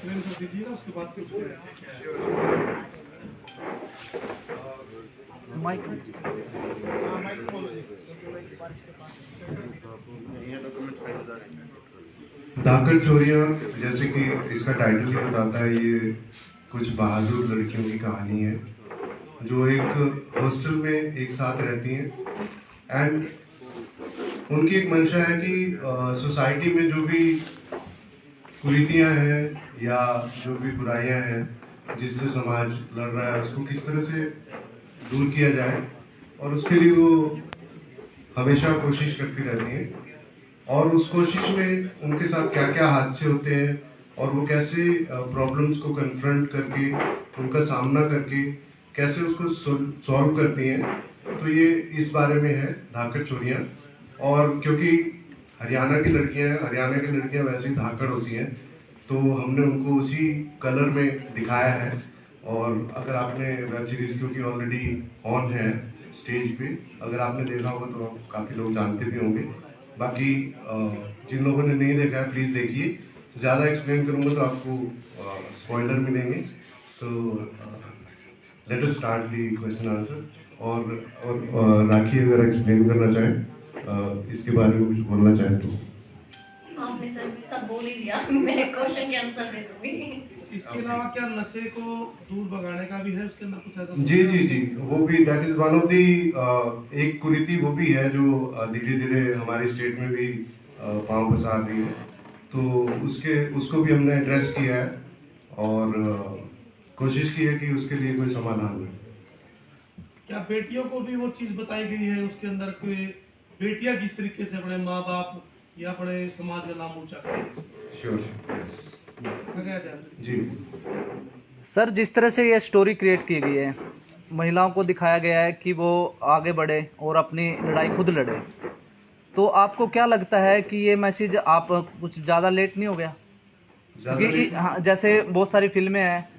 Explain कर दीजिएगा, उसके बाद कुछ माइक धाकड़ चोरियां, जैसे कि इसका टाइटल ही बताता है, ये कुछ बहादुर लड़कियों की कहानी है जो एक हॉस्टल में एक साथ रहती हैं एंड उनकी एक मंशा है कि सोसाइटी में जो भी कुरीतियां हैं या जो भी बुराइयां हैं जिससे समाज लड़ रहा है उसको किस तरह से दूर किया जाए, और उसके लिए वो हमेशा कोशिश करती रहती हैं। और उस कोशिश में उनके साथ क्या क्या हादसे होते हैं और वो कैसे प्रॉब्लम्स को कन्फ्रंट करके उनका सामना करके कैसे उसको सॉल्व करती हैं, तो ये इस बारे में है धाकड़ चोरियां। और क्योंकि हरियाणा की लड़कियां वैसे ही धाकड़ होती हैं, तो हमने उनको उसी कलर में दिखाया है। और अगर आपने वेब सीरीज, क्योंकि ऑलरेडी ऑन है स्टेज पे, अगर आपने देखा होगा तो काफ़ी लोग जानते भी होंगे। बाकी जिन लोगों ने नहीं देखा है प्लीज़ देखिए, ज़्यादा एक्सप्लेन करूँगा तो आपको स्पॉइलर मिलेंगे। So let us start the question answer. और राखी अगर एक्सप्लेन करना चाहें इसके बारे में कुछ बोलना चाहें तो। आपने सब बोल ही दिया, मैं क्वेश्चन के आंसर दे दूंगी। इसके अलावा क्या नशे को दूर भगाने का भी है उसके अंदर कुछ ऐसा? जी, वो भी that is one of the एक कुरीति वो भी है जो धीरे धीरे हमारे स्टेट में भी पांव पसार रही है, तो उसको भी हमने एड्रेस किया है और कोशिश की है कि उसके लिए कोई समाधान हो। क्या बेटियों को भी वो चीज बताई गई है उसके अंदर कि बेटियां किस तरीके से अपने माँ बाप या अपने समाज का नाम ऊंचा करें? श्योर जी सर, जिस तरह से ये स्टोरी क्रिएट की गई है, महिलाओं को दिखाया गया है कि वो आगे बढ़े और अपनी लड़ाई खुद लड़े, तो आपको क्या लगता है कि ये मैसेज आप कुछ ज़्यादा लेट नहीं हो गया? क्योंकि हाँ, जैसे बहुत सारी फिल्में हैं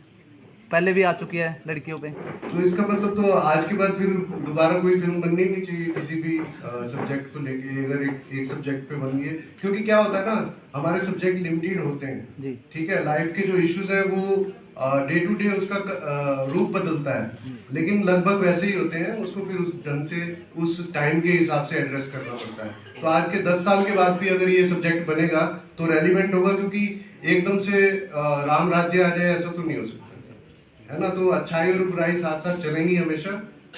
पहले भी आ चुकी है लड़कियों पे, तो इसका मतलब तो आज के बाद फिर दोबारा कोई फिल्म बननी नहीं चाहिए किसी भी सब्जेक्ट को लेके, अगर एक सब्जेक्ट पे बन गई। क्योंकि क्या होता है ना, हमारे सब्जेक्ट लिमिटेड होते हैं जी, ठीक है। लाइफ के जो इश्यूज है वो डे टू डे उसका रूप बदलता है, लेकिन लगभग वैसे ही होते हैं। उसको फिर उस ढंग से उस टाइम के हिसाब से एड्रेस करना पड़ता है। तो आज के 10 साल के बाद भी अगर ये सब्जेक्ट बनेगा तो रेलिवेंट होगा, क्योंकि एकदम से राम राज्य आ जाए ऐसा तो नहीं हो सकता है ना। तो अच्छाई और बुराई साथ साथ चलेंगी हमेशा,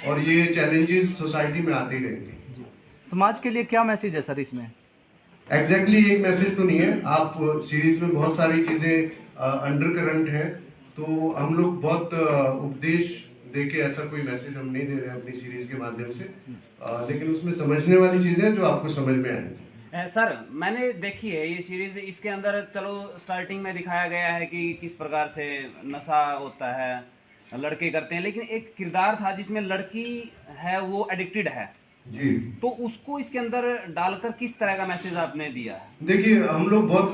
और ये चैलेंजेस सोसाइटी में आते ही रहेंगे। समाज के लिए क्या मैसेज है सर इसमें? एग्जैक्टली एक मैसेज तो नहीं है। आप सीरीज में बहुत सारी चीजें अंडर करंट है, तो हम लोग बहुत उपदेश देके ऐसा कोई मैसेज हम नहीं दे रहे हैं अपनी सीरीज के माध्यम से, लेकिन उसमें समझने वाली चीजें जो आपको समझ में आएंगी। सर, मैंने देखी है ये सीरीज। इसके अंदर चलो स्टार्टिंग में दिखाया गया है कि किस प्रकार से नशा होता है, लड़के करते हैं, लेकिन एक किरदार था जिसमें लड़की है वो एडिक्टेड है जी, तो उसको इसके अंदर डालकर किस तरह का मैसेज आपने दिया है? देखिए हम लोग बहुत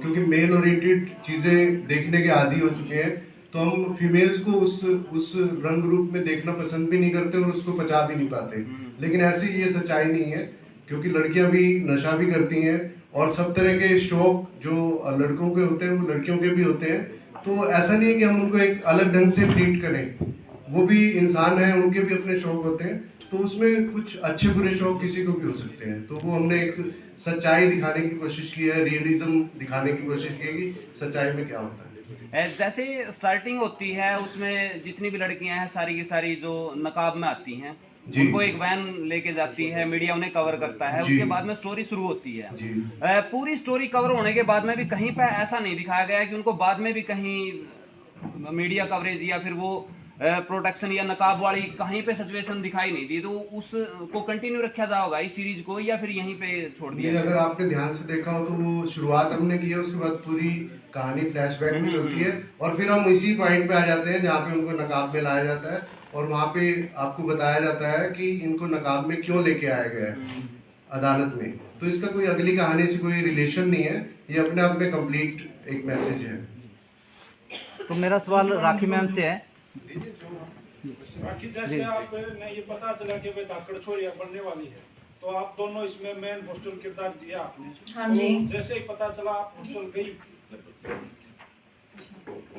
क्योंकि मेल ओरिएंटेड चीजें देखने के आदी हो चुके हैं, तो हम फीमेल्स को उस रंग रूप में देखना पसंद भी नहीं करते और उसको पचा भी नहीं पाते। लेकिन ऐसी ये सच्चाई नहीं है, क्योंकि लड़कियां भी नशा भी करती हैं और सब तरह के शौक जो लड़कों के होते हैं वो लड़कियों के भी होते हैं। तो ऐसा नहीं है कि हम उनको एक अलग ढंग से ट्रीट करें, वो भी इंसान है, उनके भी अपने शौक होते हैं। तो उसमें कुछ अच्छे बुरे शौक किसी को भी हो सकते हैं, तो वो हमने एक सच्चाई दिखाने की कोशिश की है, रियलिज्म दिखाने की कोशिश की है कि सच्चाई में क्या होता है। जैसे स्टार्टिंग होती है उसमें जितनी भी लड़कियां हैं सारी की सारी जो नकाब में आती हैं, उनको एक वैन लेके जाती है, मीडिया उन्हें कवर करता है, उसके बाद में स्टोरी शुरू होती है। पूरी स्टोरी कवर होने के बाद में भी कहीं पर ऐसा नहीं दिखाया गया है कि उनको बाद में भी कहीं मीडिया कवरेज या फिर वो प्रोटेक्शन या नकाब वाली कहीं पे सिचुएशन दिखाई नहीं दी। तो उसको कंटिन्यू रखा जाएगा इस सीरीज को या फिर यहीं पे छोड़ दिया? अगर आपने ध्यान से देखा हो तो वो शुरुआत हमने की है, उसके बाद पूरी कहानी फ्लैशबैक में चलती है और फिर हम इसी पॉइंट पे आ जाते हैं जहाँ पे उनको नकाब में लाया जाता है और वहाँ पे आपको बताया जाता है कि इनको नकाब में क्यों लेके आया गया है अदालत में। तो इसका कोई अगली कहानी से कोई रिलेशन नहीं है, ये अपने आप में कंप्लीट एक मैसेज है। तो मेरा सवाल राखी मैम से है। बाकी जैसे आपने ये पता चला कि वे धाकड़ चोरियां बनने वाली है, तो आप दोनों इसमें मेन हॉस्टल किरदार दिया आपने। हाँ जी। तो जैसे ही पता चला आप हॉस्टल गई,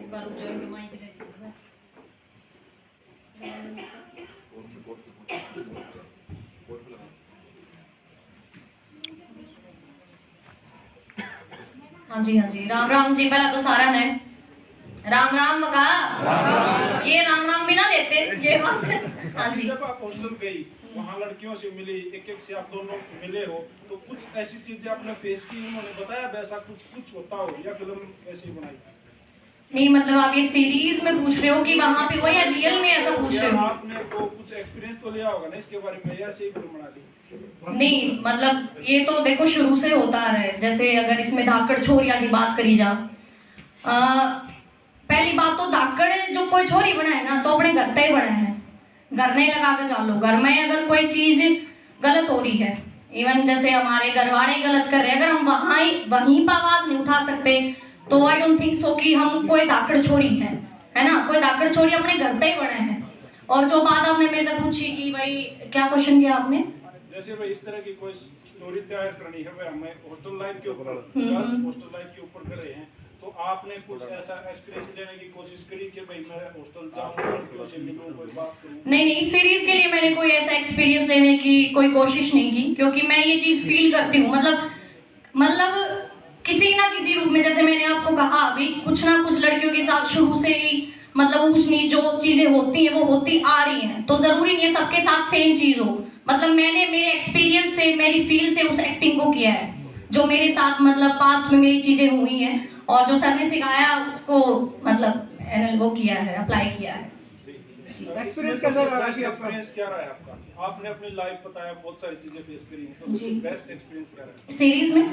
बार रुक जाओ, इनके माइक रेडी है। हाँ जी, हाँ जी, राम राम जी। पहला तो सारा ने राम राम मगा ये राम राम भी ना लेते ये बात है। हाँ जी, जब आप हॉस्टल गई, वहाँ लड़कियों से मिली, एक एक से आप दोनों मिले हो, तो कुछ ऐसी चीजें आपने फेस की, उन्होंने बताया वैसा कुछ होता हो, या फिल्म ऐसी बनाई? नहीं मतलब आप ये सीरीज में पूछ रहे हो कि वहाँ पे हुआ या रियल में ऐसा पूछ रहे हो? आपने तो कुछ एक्सपीरियंस तो लिया होगा ना इसके बारे में, या ऐसे ही फिल्म बना दी? नहीं मतलब ये तो देखो शुरू से होता आ रहा है। जैसे अगर इसमें धाकड़ छोरिया की बात करी जा, पहली बात तो धाकड़ जो कोई छोरी बनाए ना तो अपने घर पे ही बनाए हैं, घर नहीं लगा के चालो। घर में अगर कोई चीज गलत हो रही है, इवन जैसे हमारे घर वाले गलत कर रहे हैं, अगर हम वहीं पर आवाज नहीं उठा सकते तो आई डोंट थिंक सो कि हम कोई धाकड़ छोरी है ना। कोई धाकड़ छोरी अपने घर पे ही बने हैं। और जो बात आपने मेरे से पूछी कि भाई क्या क्वेश्चन किया आपने, जैसे भाई इस तरह की कोई स्टोरी तैयार करनी है, भाई हमें हॉस्टल लाइफ के ऊपर हॉस्टल लाइफ के ऊपर कर रहे हैं, तो आपने कुछ ऐसा एक्सपीरियंस लेने की कोशिश करी कि भाई मैं हॉस्टल जाऊं, लड़कियों से मिलूं, कोई बात करूं? नहीं, इस सीरीज के लिए मैंने कोई ऐसा एक्सपीरियंस लेने की कोई कोशिश नहीं की, क्योंकि मैं ये चीज फील करती हूँ। मतलब किसी ना किसी रूप में, जैसे मैंने आपको कहा अभी, कुछ ना कुछ लड़कियों के साथ शुरू से ही मतलब ऊंच नीच जो चीजें होती हैं वो होती आ रही हैं। तो जरूरी नहीं है सबके साथ सेम चीज हो। मतलब मैंने मेरे एक्सपीरियंस से, मेरी फील से उस एक्टिंग को किया है, जो मेरे साथ मतलब पास्ट में मेरी चीजें हुई हैं, और जो सर ने सिखाया उसको मतलब वो किया है, अप्लाई किया है। एक्सपीरियंस क्या रहा है आपका? आपने अपनी लाइफ बताया, बहुत सारी चीजें फेस करी हैं, तो सबसे बेस्ट एक्सपीरियंस क्या रहा है सीरीज में?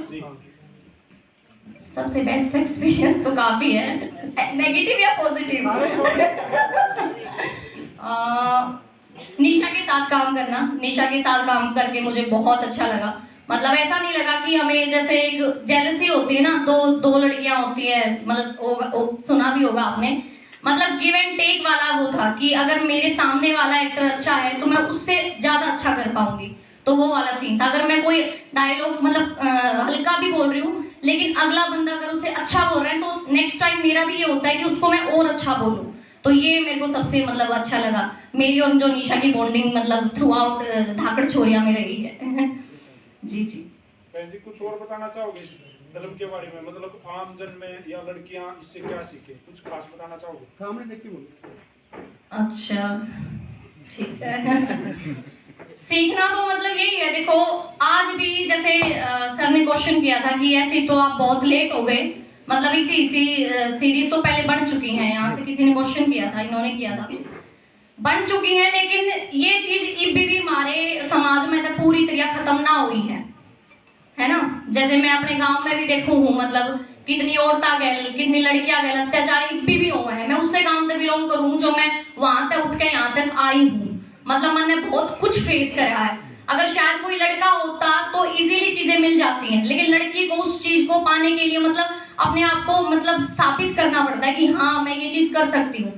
सबसे बेस्ट एक्सपीरियंस तो काफी है, नेगेटिव या पॉजिटिव। निशा के साथ काम करना, निशा के साथ काम करके मुझे बहुत अच्छा लगा। मतलब ऐसा नहीं लगा कि हमें जैसे एक जेलसी होती है ना, दो लड़कियां होती है, मतलब सुना भी होगा आपने, मतलब गिव एंड टेक वाला वो था कि अगर मेरे सामने वाला एक्टर अच्छा है तो मैं उससे ज्यादा अच्छा कर पाऊंगी, तो वो वाला सीन था। अगर मैं कोई डायलॉग मतलब हल्का भी बोल रही हूँ, लेकिन अगला बंदा अगर उससे अच्छा बोल रहा है तो नेक्स्ट टाइम मेरा भी ये होता है कि उसको मैं और अच्छा बोलूं। तो ये मेरे को सबसे मतलब अच्छा लगा, मेरी और जो निशा की बॉन्डिंग मतलब थ्रू आउट धाकड़ छोरिया में रही है। जी जी। बहन जी, कुछ और बताना चाहोगे फिल्म के बारे में? मतलब आम जन में या लड़कियां इससे क्या सीखे, कुछ खास बताना चाहोगे? सामने देख के बोलो। अच्छा ठीक है। सीखना तो मतलब यही है, देखो आज भी जैसे सर ने क्वेश्चन किया था कि ऐसे तो आप बहुत लेट हो गए, मतलब इसी सीरीज तो पहले बन चुकी है, यहाँ से किसी ने क्वेश्चन किया था, इन्होंने किया था, बन चुकी है, लेकिन ये चीज इब्बी भी हमारे समाज में तो पूरी तरह खत्म ना हुई है ना। जैसे मैं अपने गांव में भी देखू हूँ, मतलब कितनी औरतें गए, कितनी लड़कियां गए, अत्याचार इब्बी भी हुआ है। मैं उससे गांव से बिलोंग करूँ जो मैं वहां तक उठ के यहाँ तक आई हूँ, मतलब मैंने बहुत कुछ फेस करा है। अगर शायद कोई लड़का होता तो इजीली चीजें मिल जाती हैं, लेकिन लड़की को उस चीज को पाने के लिए मतलब अपने आप को मतलब साबित करना पड़ता है कि हाँ मैं ये चीज कर सकती हूँ,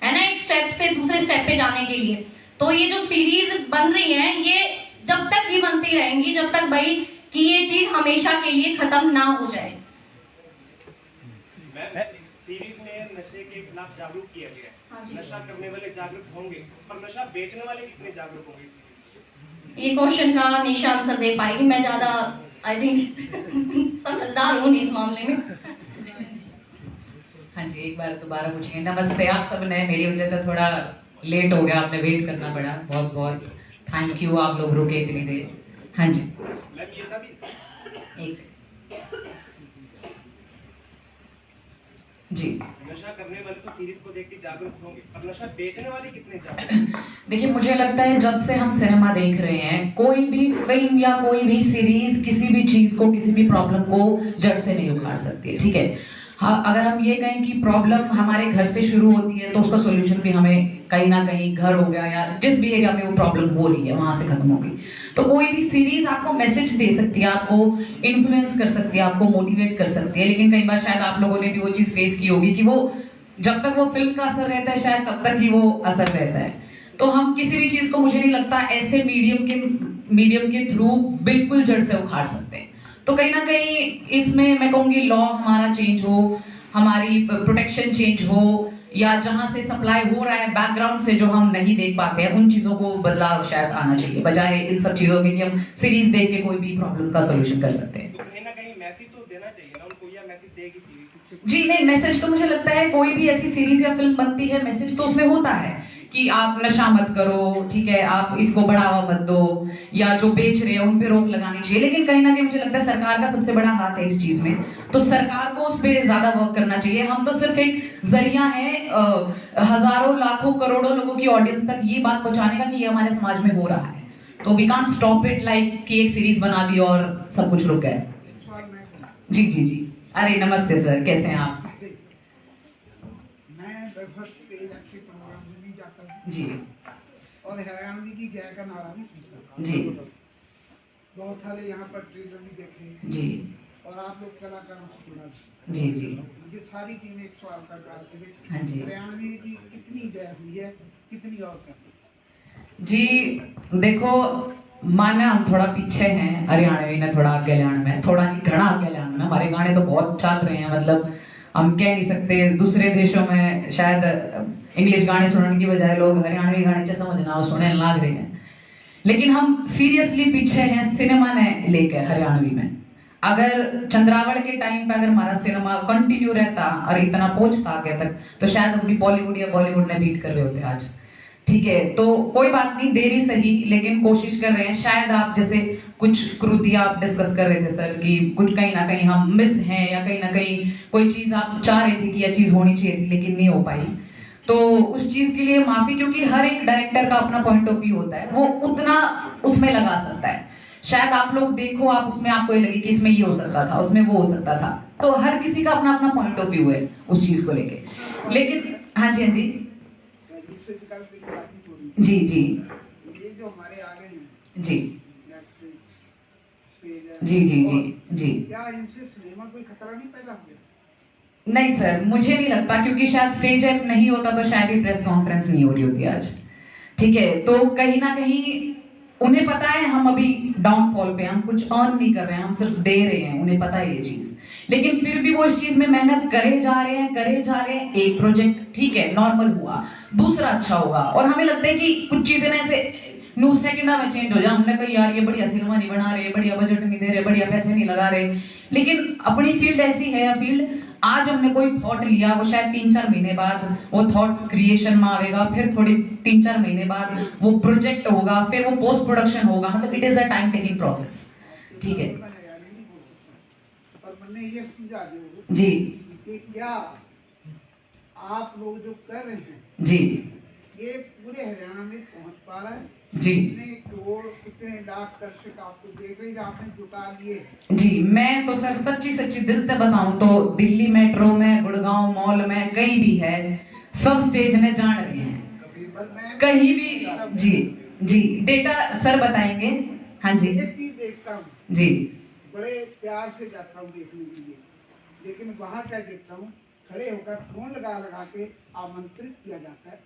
है ना, एक स्टेप से दूसरे स्टेप पे जाने के लिए। तो ये जो सीरीज बन रही है ये जब तक ही बनती रहेंगी, जब तक भाई कि ये चीज हमेशा के लिए खत्म ना हो जाए। सीरीज में नशे के खिलाफ जागरूक किया गया है। नशा करने वाले जागरूक होंगे, पर नशा बेचने वाले कितने जागरूक होंगे? ये क्वेश्चन का निशा आंसर दे पाएगी, मैं ज्यादा आई थिंक समझदार हूँ इस मामले में। हाँ जी, एक बार दोबारा पूछिए। नमस्ते आप सब ने, मेरी वजह से थोड़ा लेट हो गया, आपने वेट करना पड़ा, बहुत बहुत थैंक यू, आप लोग रुके इतनी देर। हाँ जी एक जी। नशा करने वाले तो सीरीज को देख के जागरूक होंगे, पर नशा बेचने वाले कितने जागरूक? देखिए मुझे लगता है जब से हम सिनेमा देख रहे हैं, कोई भी फिल्म या कोई भी सीरीज किसी भी चीज को, किसी भी प्रॉब्लम को जड़ से नहीं उखाड़ सकती है, ठीक है। हाँ, अगर हम ये कहें कि प्रॉब्लम हमारे घर से शुरू होती है तो उसका सोल्यूशन भी हमें कहीं ना कहीं घर हो गया या जिस भी एरिया में वो प्रॉब्लम हो रही है वहां से खत्म होगी। तो कोई भी सीरीज आपको मैसेज दे सकती है, आपको इन्फ्लुएंस कर सकती है, आपको मोटिवेट कर सकती है, लेकिन कई बार शायद आप लोगों ने भी वो चीज फेस की होगी कि वो जब तक वो फिल्म का असर रहता है शायद तब तक ही वो असर रहता है। तो हम किसी भी चीज को, मुझे नहीं लगता ऐसे मीडियम के थ्रू बिल्कुल जड़ से उखाड़ सकते हैं। तो कहीं ना कहीं इसमें मैं कहूंगी लॉ हमारा चेंज हो, हमारी प्रोटेक्शन चेंज हो, या जहां से सप्लाई हो रहा है बैकग्राउंड से जो हम नहीं देख पाते हैं, उन चीजों को बदलाव शायद आना चाहिए, बजाय इन सब चीजों के कि हम सीरीज देख के कोई भी प्रॉब्लम का सोल्यूशन कर सकते हैं। तो कहीं ना कहीं मैसेज तो देना चाहिए ना उनको, या मैसेज देगी सीरीज? जी नहीं, मैसेज तो मुझे लगता है कोई भी ऐसी सीरीज या फिल्म बनती है, मैसेज तो उसमें होता है कि आप नशा मत करो, ठीक है, आप इसको बढ़ावा मत दो, या जो बेच रहे हैं उन पे रोक लगानी चाहिए। लेकिन कहीं ना कहीं मुझे लगता है सरकार का सबसे बड़ा हाथ है इस चीज में, तो सरकार को उस पे ज्यादा वर्क करना चाहिए। हम तो सिर्फ एक जरिया है हजारों लाखों करोड़ों लोगों की ऑडियंस तक ये बात पहुंचाने का कि ये हमारे समाज में हो रहा है, तो we can't stop it like कि एक सीरीज बना दी और सब कुछ रुक गया। जी जी जी, अरे नमस्ते सर, कैसे हैं आप? मैं लगभग स्टेज एक्टिव प्रोग्राम में नहीं जाता हूँ जी और हरियाणवी की जय का नारा भी सुनता जी बहुत सारे यहाँ पर ट्रेलर भी देखे जी और आप लोग कलाकारों से जुड़ा भी। जी जी मुझे सारी टीम एक सवाल का जवाब देवे, हाँ जी। हरियाणवी की कितनी जय हुई है, कितनी और करनी? जी देखो, माना हम थोड़ा पीछे हैं, हरियाणवी ने थोड़ा आगे लियाण में, थोड़ा नहीं घना आगे लियाण में। हमारे गाने तो बहुत चल रहे हैं, मतलब हम कह नहीं सकते। दूसरे देशों में शायद इंग्लिश गाने सुनने की बजाय लोग हरियाणवी गाने च समझना और सुनने लग रहे हैं, लेकिन हम सीरियसली पीछे हैं सिनेमा ने लेके हरियाणवी में। अगर चंद्रावड़ के टाइम पे अगर हमारा सिनेमा कंटिन्यू रहता और इतना पहुंचता आगे तक, तो शायद हम भी बॉलीवुड या बॉलीवुड ने बीट कर रहे होते आज। ठीक है, तो कोई बात नहीं, देरी सही, लेकिन कोशिश कर रहे हैं। शायद आप जैसे कुछ क्रूतियां आप डिस्कस कर रहे थे सर, कि कुछ कहीं ना कहीं हम मिस हैं, या कहीं ना कहीं कोई चीज आप चाह रहे थे कि यह चीज होनी चाहिए थी लेकिन नहीं हो पाई, तो उस चीज के लिए माफी, क्योंकि हर एक डायरेक्टर का अपना पॉइंट ऑफ व्यू होता है, वो उतना उसमें लगा सकता है। शायद आप लोग देखो, आप उसमें आपको ये लगे कि इसमें ये हो सकता था, उसमें वो हो सकता था, तो हर किसी का अपना अपना पॉइंट ऑफ व्यू है उस चीज को लेके। लेकिन हाँ जी, हाँ जी जी जी ये जो हमारे आगे हैं जी जी जी जी जी, क्या इनसे सिनेमा कोई खतरा नहीं पैदा हो गया? नहीं सर, मुझे नहीं लगता, क्योंकि शायद स्टेज ऐप नहीं होता तो शायद ये प्रेस कॉन्फ्रेंस नहीं हो रही होती आज। ठीक है, तो कहीं ना कहीं उन्हें पता है हम अभी डाउनफॉल पे, हम कुछ अर्न नहीं कर रहे हैं, हम सिर्फ दे रहे हैं, उन्हें पता है ये चीज, लेकिन फिर भी वो इस चीज में मेहनत करे जा रहे हैं, करे जा रहे हैं। एक प्रोजेक्ट ठीक है नॉर्मल हुआ, दूसरा अच्छा होगा, और हमें लगता है कि कुछ चीजें ना ऐसे न्यूज सेकंड में चेंज हो जाए। हमने कहा यार ये बढ़िया सिनेमा नहीं बना रहे, बढ़िया बजट नहीं दे रहे, बढ़िया पैसे नहीं लगा रहे, लेकिन अपनी फील्ड ऐसी है, फील्ड आज हमने कोई थॉट लिया, वो शायद 3-4 महीने बाद वो थॉट क्रिएशन में आएगा, फिर थोड़ी 3-4 महीने बाद वो प्रोजेक्ट होगा, फिर वो पोस्ट प्रोडक्शन होगा, मतलब it is a time taking process. ठीक है और मैंने ये समझा दो जी कि क्या आप लोग जो कर रहे हैं जी ये पूरे हरियाणा में पहुंच पा रहा है? जी कितने करोड़, कितने लाख दर्शक आपको देख रहे हैं, आपने जुटा लिए? जी, मैं तो सर सच्ची सच्ची दिल से बताऊं तो दिल्ली मेट्रो में, गुड़गांव मॉल में, कहीं भी है, सब स्टेज में जान रहे हैं, कहीं भी। जी जी, डेटा सर बताएंगे। हाँ जी एक चीज देखता हूँ जी बड़े प्यार से जाता हूँ देखने के लिए, लेकिन वहाँ क्या देखता हूँ, खड़े होकर फोन लगा लगा के आमंत्रित किया जाता है,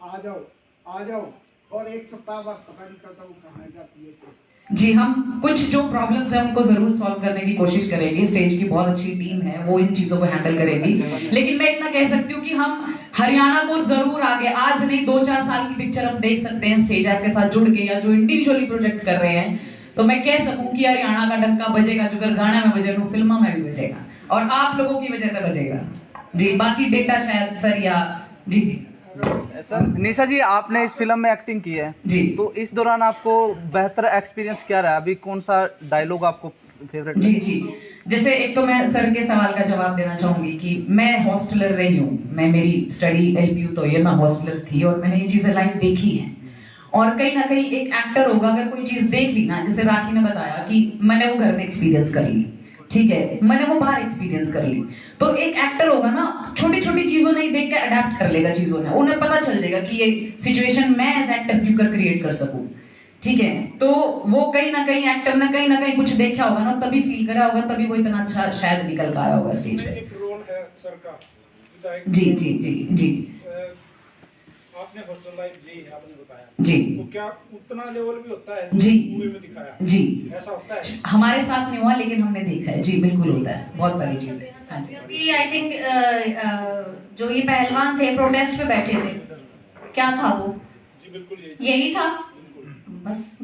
आ जाओ, और एक सप्ताह बाद पता नहीं चलता वो कहाँ जाती है। जी, हम कुछ जो प्रॉब्लम्स हैं उनको जरूर सॉल्व करने की कोशिश करेंगे। स्टेज की बहुत अच्छी टीम है, वो इन चीजों को हैंडल करेगी, लेकिन मैं इतना कह सकती हूँ कि हम हरियाणा को जरूर आगे, आज नहीं 2-4 साल की पिक्चर हम देख सकते हैं स्टेज ऐप के साथ जुड़ के, या जो इंडिविजुअली प्रोजेक्ट कर रहे हैं, तो मैं कह सकूं कि हरियाणा का डंका बजेगा, जो गाना में बजेगा, फिल्मों में भी बजेगा, और आप लोगों की वजह से बजेगा। जी, बाकी डेटा शायद सर या जी जी सर। निशा जी, आपने इस फिल्म में एक्टिंग की है जी, तो इस दौरान आपको बेहतर एक्सपीरियंस क्या रहा? अभी कौन सा डायलॉग आपको फेवरेट? जी जी, जैसे एक तो मैं सर के सवाल का जवाब देना चाहूंगी कि मैं हॉस्टलर रही हूँ, मैं मेरी स्टडी एलपीयू तो ये, मैं हॉस्टलर थी और मैंने ये चीजें लाइव देखी हैं। और कहीं ना कहीं एक एक्टर होगा, अगर कोई चीज देख ली ना, जैसे राखी ने बताया कि मैंने वो घर में एक्सपीरियंस कर ली, ठीक है, मैंने वो बाहर एक्सपीरियंस कर ली, तो एक एक्टर होगा ना, छोटी छोटी चीजों नहीं देख के अडेप्ट कर लेगा चीजों में, उन्हें पता चल जाएगा कि ये सिचुएशन मैं एज एक्टर क्यों कर क्रिएट कर सकूं। ठीक है, तो वो कहीं ना कहीं एक्टर ने कहीं ना कहीं कुछ देखा होगा ना, तभी फील करा होगा, तभी वो इतना अच्छा शायद निकल कर आया होगा स्टेज पे। एक रोल है सर का, जी जी जी जी, आप आपने हॉस्टल लाइफ जी आपने बताया जी तो क्या उतना लेवल भी होता है जी मूवी में दिखाया जी ऐसा होता है? हमारे साथ नहीं हुआ लेकिन हमने देखा है जी, बिल्कुल होता है बहुत सारी चीजें। हाँ जी। अभी आई थिंक जो ये पहलवान थे प्रोटेस्ट पे बैठे थे, क्या था वो? जी बिल्कुल यही था। बस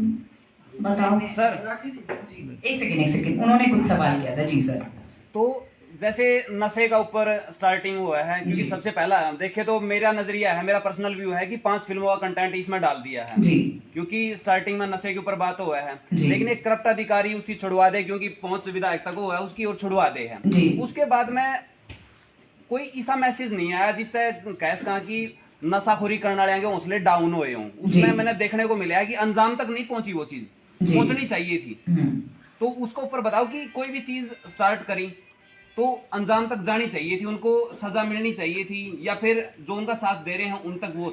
बताओ सर। एक सेकंड उन्होंने कुछ सवाल किया था जी सर। तो जैसे नशे का ऊपर स्टार्टिंग हुआ है, क्योंकि जी। सबसे पहला देखे तो मेरा नजरिया है, मेरा पर्सनल व्यू है कि 5 फिल्मों का कंटेंट इसमें डाल दिया है जी क्योंकि स्टार्टिंग में नशे के ऊपर बात हुआ है, जी। लेकिन एक करप्ट अधिकारी उसकी छुड़वा दे, क्योंकि पहुंच विधायक तक हुआ है उसकी और छुड़वा दे है। जी। उसके बाद में कोई ऐसा मैसेज नहीं आया जिस पर कैस कहा कि नशाखोरी करने वाले के हौसले डाउन हुए हों। उसमें जी। मैंने देखने को मिला है कि अंजाम तक नहीं पहुंची वो चीज, जी। पहुंचनी चाहिए थी। हम्म, तो उसको ऊपर बताओ कि कोई भी चीज स्टार्ट करी तो अंजाम तक जानी चाहिए थी, उनको सजा मिलनी चाहिए थी, या फिर जो उनका साथ दे रहे हैं उन तक वो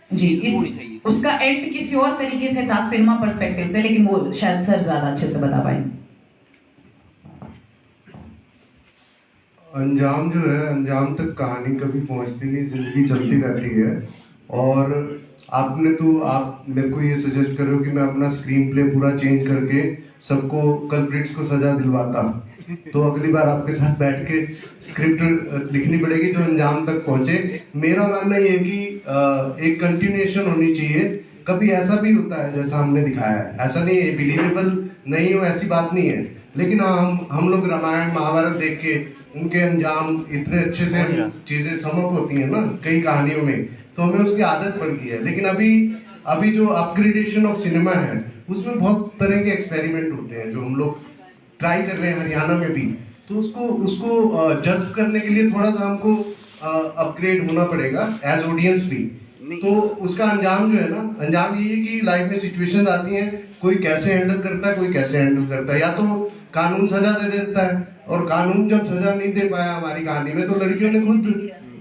जी होनी चाहिए। उसका एंड किसी और तरीके से था सिनेमा पर्सपेक्टिव से, लेकिन वो शायद सर ज्यादा अच्छे से बता पाए। अंजाम जो है, अंजाम तक कहानी कभी पहुंचती नहीं, जिंदगी चलती रहती है। और आप मेरे को ये सजेस्ट करो कि मैं अपना स्क्रीन प्ले पूरा चेंज करके सबको कल्प्रिट्स को सजा दिलवाता, तो अगली बार आपके साथ बैठ के स्क्रिप्ट लिखनी पड़ेगी जो अंजाम तक पहुंचे। मेरा मानना ये है कि एक कंटिन्यूएशन होनी चाहिए। कभी ऐसा भी होता है जैसा हमने दिखाया है, ऐसा नहीं है बिलीवेबल नहीं हो, ऐसी बात नहीं है, लेकिन हाँ हम लोग रामायण महाभारत देख के उनके अंजाम इतने अच्छे से चीजें समझ होती है ना कई कहानियों में, तो हमें उसकी आदत पड़ गई है। लेकिन अभी जो अपग्रेडेशन ऑफ सिनेमा है उसमें बहुत तरह के एक्सपेरिमेंट होते हैं जो हम लोग ट्राई कर रहे हैं हरियाणा में भी, तो उसको जज करने के लिए थोड़ा सा हमको अपग्रेड होना पड़ेगा एज ऑडियंस भी। तो उसका अंजाम जो है ना, अंजाम ये है कि लाइफ में सिचुएशन आती हैं, कोई कैसे हैंडल करता है, कोई कैसे हैंडल करता है। या तो कानून सजा दे देता है, और कानून जब सजा नहीं दे पाया हमारी कहानी में, तो लड़कियों ने खुद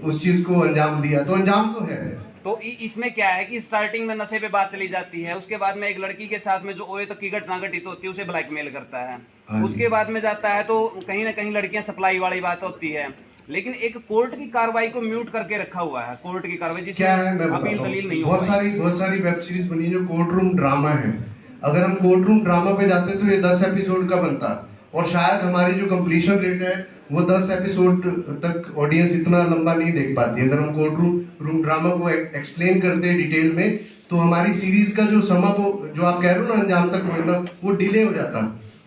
उस चीज को अंजाम दिया, तो अंजाम तो है। तो इसमें क्या है कि स्टार्टिंग में नशे पे बात चली जाती है, उसके बाद में एक लड़की के साथ में जो ओए तक की घटना घटित होती है उसे ब्लैकमेल करता है, उसके बाद में जाता है तो कहीं ना कहीं लड़कियां सप्लाई वाली बात होती है, लेकिन एक कोर्ट की कार्रवाई को म्यूट करके रखा हुआ है। कोर्ट की कार्रवाई क्या है मैं अपील दलील नहीं बहुत सारी वेब सीरीज बनी जो कोर्ट रूम ड्रामा है। अगर हम कोर्ट रूम ड्रामा पे जाते तो ये 10 एपिसोड का बनता, और शायद हमारी जो कंप्लीशन रेट है वो 10 एपिसोड तक ऑडियंस इतना लंबा नहीं देख पाती। अगर हम कोर्ट रूम ड्रामा को एक्सप्लेन करते हैं डिटेल में, तो हमारी सीरीज का जो जो आप कह रहे हो ना अंजाम तक पहुंचना, वो डिले हो जाता,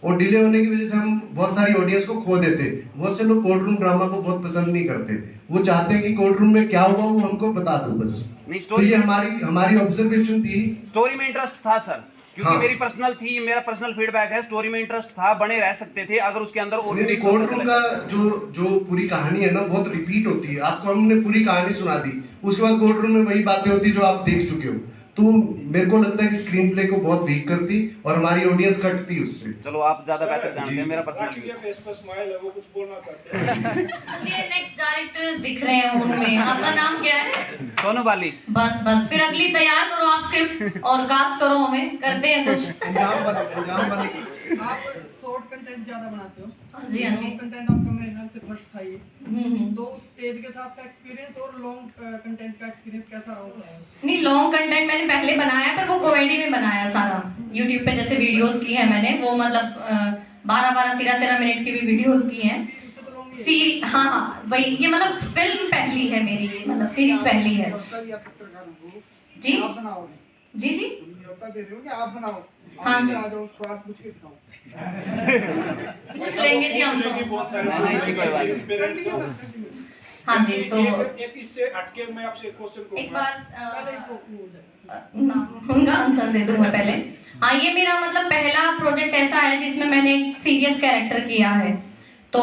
और डिले होने की वजह से हम बहुत सारी ऑडियंस को खो देते। बहुत से लोग कोर्ट रूम ड्रामा को बहुत पसंद नहीं करते, वो चाहते हैं कि कोर्ट रूम में क्या हुआ वो हमको बता दो बस। नहीं, तो ये हमारी ऑब्जर्वेशन थी। स्टोरी में इंटरेस्ट था सर, क्योंकि हाँ। मेरी पर्सनल थी, मेरा पर्सनल फीडबैक है, स्टोरी में इंटरेस्ट था, बने रह सकते थे अगर उसके अंदर और भी कोर्ट रूम का जो पूरी कहानी है ना बहुत रिपीट होती है। आपको हमने पूरी कहानी सुना दी, उसके बाद कोर्ट रूम में वही बातें होती जो आप देख चुके हो, तो मेरे को लगता है कि स्क्रीन प्ले को बहुत वीक करती और हमारी ऑडियंस कटती उससे। चलो आप ज्यादा बेहतर जानते हैं, मेरा पर्सनल व्यू। फेस पर स्माइल है, वो कुछ बोलना चाहते हैं। मुझे नेक्स्ट डायरेक्टर दिख रहे हैं उनमें। आपका नाम क्या है? सोनू बाली। बस फिर अगली तैयार करो आप स्क्रिप्ट और कास्ट करो, हमें करते हैं कुछ। आप शॉर्ट कंटेंट ज्यादा बनाते हो। जी हाँ जी। कंटेंट आपका मेरे ख्याल से फर्स्ट था ये। हम्म। तो स्टेज के साथ का एक्सपीरियंस और लॉन्ग कंटेंट का एक्सपीरियंस कैसा रहा? नहीं, लॉन्ग कंटेंट मैंने पहले बनाया, पर वो कॉमेडी में बनाया सारा। यूट्यूब पे जैसे वीडियोस की है मैंने, वो मतलब 12-12, 13-13 मिनट की भी वीडियोस की हैं। हाँ वही, ये मतलब फिल्म पहली है मेरी, ये मतलब सीरीज पहली है। जी आप बनाओगे? जी जी न्योता दे रहे हो कि आप बनाओ? हाँ। आ जाओ, स्वाद पूछ के दिखाओ। पूछ लेंगे जी हम तो। बहुत सारे हाँ जी, तो एक इससे हटके मैं आपसे क्वेश्चन एक बार उनका आंसर दे दूं मैं पहले। हाँ, ये मेरा मतलब पहला प्रोजेक्ट ऐसा है जिसमें मैंने एक सीरियस कैरेक्टर किया है। तो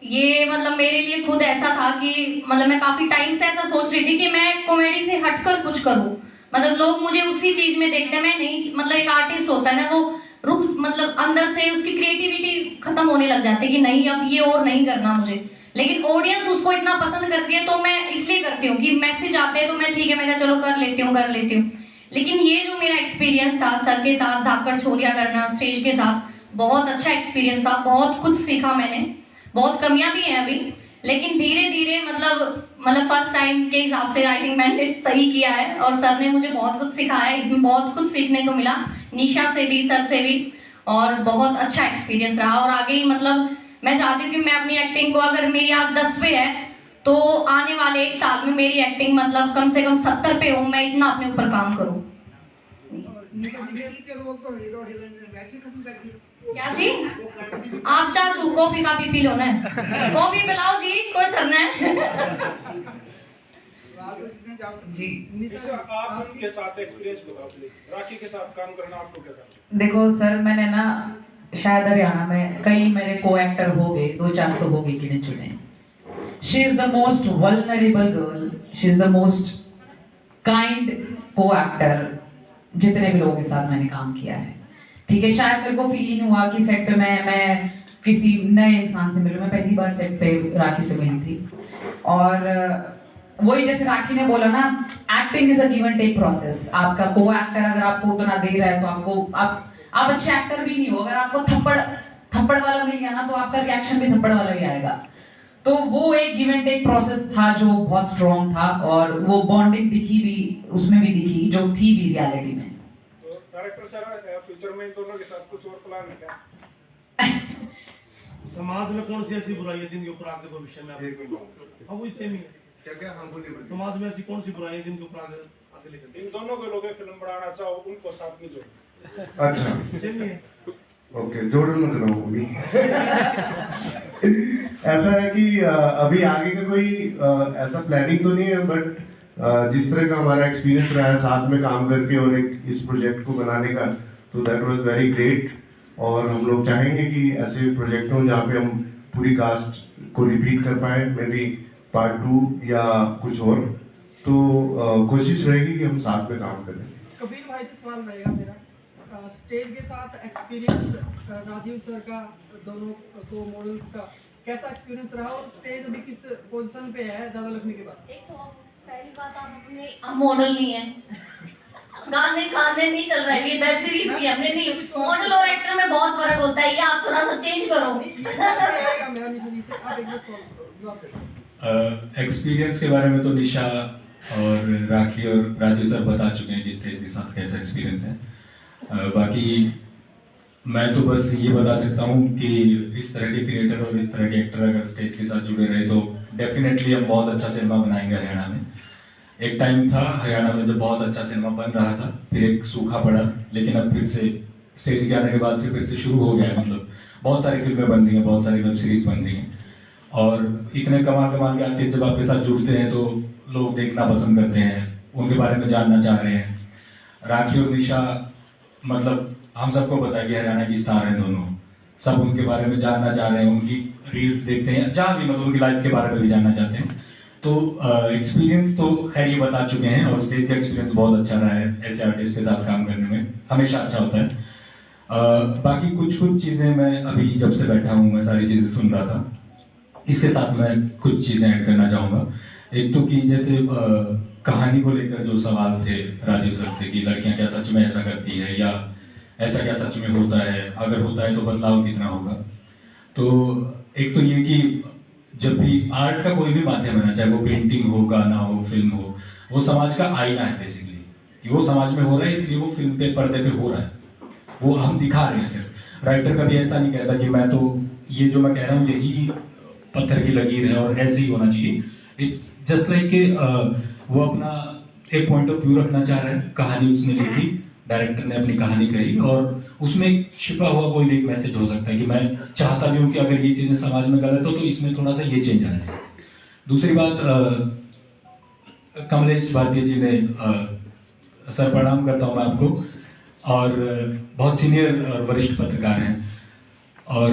ये मतलब मेरे लिए खुद ऐसा था कि मतलब मैं काफी टाइम से ऐसा सोच रही थी कि मैं कॉमेडी से हटकर कुछ करूं। मतलब लोग मुझे उसी चीज में देखते हैं, मैं नहीं, मतलब एक आर्टिस्ट होता है ना, वो मतलब अंदर से उसकी क्रिएटिविटी खत्म होने लग जाती है कि नहीं अब ये और नहीं करना मुझे। लेकिन ऑडियंस उसको इतना पसंद करती है, तो मैं इसलिए करती हूँ कि मैसेज आते हैं तो मैं ठीक है, मैं चलो कर लेती हूँ। लेकिन ये जो मेरा एक्सपीरियंस था सर के साथ धाकड़ छोरिया करना स्टेज के साथ, बहुत अच्छा एक्सपीरियंस था, बहुत कुछ सीखा मैंने। बहुत कमियां भी हैं अभी, लेकिन धीरे धीरे मतलब फर्स्ट टाइम के हिसाब से आई थिंक मैंने सही किया है और सर ने मुझे बहुत कुछ सिखाया, इसमें बहुत कुछ सीखने को मिला, निशा से भी, सर से भी, और बहुत अच्छा एक्सपीरियंस रहा। और आगे ही मतलब मैं चाहती हूँ कि मैं अपनी एक्टिंग को, अगर मेरी आज 10 पे है तो आने वाले 1 साल में मेरी एक्टिंग मतलब कम से कम 70 पे हो, मैं इतना अपने ऊपर काम करूँ। के रोल तो हीरो हीरोइन ने वैसे खत्म कर दी। क्या जी? आप चाचू कॉफी का पी लो ना, कॉफी पिलाओ जी, कोई सर ने जी। निशा, आप उनके साथ एक्सपीरियंस बताओ प्लीज, राखी के साथ काम करना आपको कैसा? देखो सर, मैंने ना शायद हरियाणा में कई मेरे को एक्टर हो गए, 2-4 तो हो गए गिने चुने। She is the most vulnerable girl, she is the most kind को एक्टर जितने भी लोगों के साथ मैंने काम किया है। ठीक है, शायद मेरे को फील ही नहीं हुआ कि सेट पे मैं किसी नए इंसान से मिलूं। मैं पहली बार सेट पे राखी से मिली थी और वही जैसे राखी ने बोला ना, acting is a give and take process. आपका को एक्टर अगर आपको उतना दे रहा है तो आप अच्छे एक्टर भी नहीं हो, अगर आपको थप्पड़ वाला मिल गया ना तो आपका रिएक्शन भी थप्पड़ वाला ही आएगा। तो वो एक गिव एंड टेक प्रोसेस था जो बहुत स्ट्रॉन्ग था और वो बॉन्डिंग दिखी भी, उसमें भी दिखी जो थी भी रियलिटी में। तो डायरेक्टर सर, फ्यूचर में इन दोनों के साथ कुछ और प्लान है क्या? समाज में कौन सी ऐसी बुराई है जिनके ऊपर आगे भविष्य में हाँ वही सेम ही है। क्या हाँ बोलिए। समाज में ऐसी कौन सी बुराई है जिनके ऊपर आगे लेकर इन दोनों को लोग फिल्म बनाना चाहो, उनको साथ में जोड़ो। अच्छा सेम ही है। ओके, जोड़न मत रहो अभी। ऐसा है कि अभी आगे का कोई ऐसा प्लानिंग तो नहीं है, बट जिस तरह का हमारा एक्सपीरियंस रहा है साथ में काम करके और एक इस प्रोजेक्ट को बनाने का, तो दैट वाज वेरी ग्रेट। और हम लोग चाहेंगे कि ऐसे प्रोजेक्ट हों जहाँ पे हम पूरी कास्ट को रिपीट कर पाए, मे बी पार्ट 2 या कुछ और। तो कोशिश रहेगी कि हम साथ में काम करें। कबीर भाई से सवाल रहेगा मेरा, स्टेज के साथ एक्सपीरियंस राजीव सर का, दोनों को मॉडल्स का कैसा एक्सपीरियंस रहा और स्टेज अभी किस पोजीशन पे है दादा लगने के बाद? एक तो पहली बात, आप अपने मॉडल नहीं है, गाने नहीं चल रहा है, ये वेब सीरीज की हमने नहीं। मॉडल और एक्टर में बहुत फर्क होता है, ये आप थोड़ा सा चेंज करो। एक्सपीरियंस के बारे में तो निशा और राखी और राजू सर बता चुके हैं कि स्टेज के साथ कैसा एक्सपीरियंस है। बाकी मैं तो बस ये बता सकता हूँ कि इस तरह के क्रिएटर और इस तरह के एक्टर अगर स्टेज के साथ जुड़े रहे तो डेफिनेटली हम बहुत अच्छा सिनेमा बनाएंगे हरियाणा में। एक टाइम था हरियाणा में जब बहुत अच्छा सिनेमा बन रहा था, फिर एक सूखा पड़ा, लेकिन अब फिर से स्टेज के आने के बाद से फिर से शुरू हो गया है। मतलब बहुत सारी फिल्में बन रही हैं, बहुत सारी वेब सीरीज बन रही हैं और इतने कमाल के आर्टिस्ट जब आपके साथ जुड़ते हैं तो लोग देखना पसंद करते हैं, उनके बारे में जानना चाह रहे हैं। राखी और निशा मतलब हम सबको पता है कि हरियाणा की स्टार हैं दोनों, सब उनके बारे में जानना चाह रहे हैं, उनकी रील्स देखते हैं, जहाँ भी मतलब उनकी लाइफ के बारे में भी जानना चाहते हैं। तो एक्सपीरियंस तो खैर ये बता चुके हैं और स्टेज का एक्सपीरियंस बहुत अच्छा रहा है। ऐसे आर्टिस्ट के साथ काम करने में हमेशा अच्छा होता है। बाकी कुछ चीज़ें मैं अभी जब से बैठा हूँ मैं सारी चीज़ें सुन रहा था, इसके साथ मैं कुछ चीज़ें ऐड करना चाहूँगा। एक तो कि जैसे कहानी को लेकर जो सवाल थे राजीव सर से कि लड़कियाँ क्या सच में ऐसा करती है या ऐसा क्या सच में होता है, अगर होता है तो बदलाव कितना होगा। तो एक तो ये कि जब भी आर्ट का कोई भी माध्यम है ना, चाहे वो पेंटिंग हो, गाना हो, फिल्म हो, वो समाज का आईना है बेसिकली, कि वो समाज में हो रहा है इसलिए वो फिल्म पे पर्दे पे हो रहा है, वो हम दिखा रहे हैं सिर्फ। राइटर कभी ऐसा नहीं कहता कि मैं तो ये जो मैं कह रहा हूँ यही पत्थर की लकीर है और ऐसे ही होना चाहिए। इट्स जस्ट लाइक वो अपना एक पॉइंट ऑफ व्यू रखना चाह रहा है, कहानी उसने लिखी, डायरेक्टर ने अपनी कहानी कही और उसमें छिपा हुआ कोई एक मैसेज हो सकता है कि मैं चाहता भी हूँ कि अगर ये चीजें समाज में गलत हो तो इसमें थोड़ा सा ये चेंज आए। दूसरी बात, कमलेश भारती जी ने सर प्रणाम करता हूँ मैं आपको, और बहुत सीनियर और वरिष्ठ पत्रकार हैं और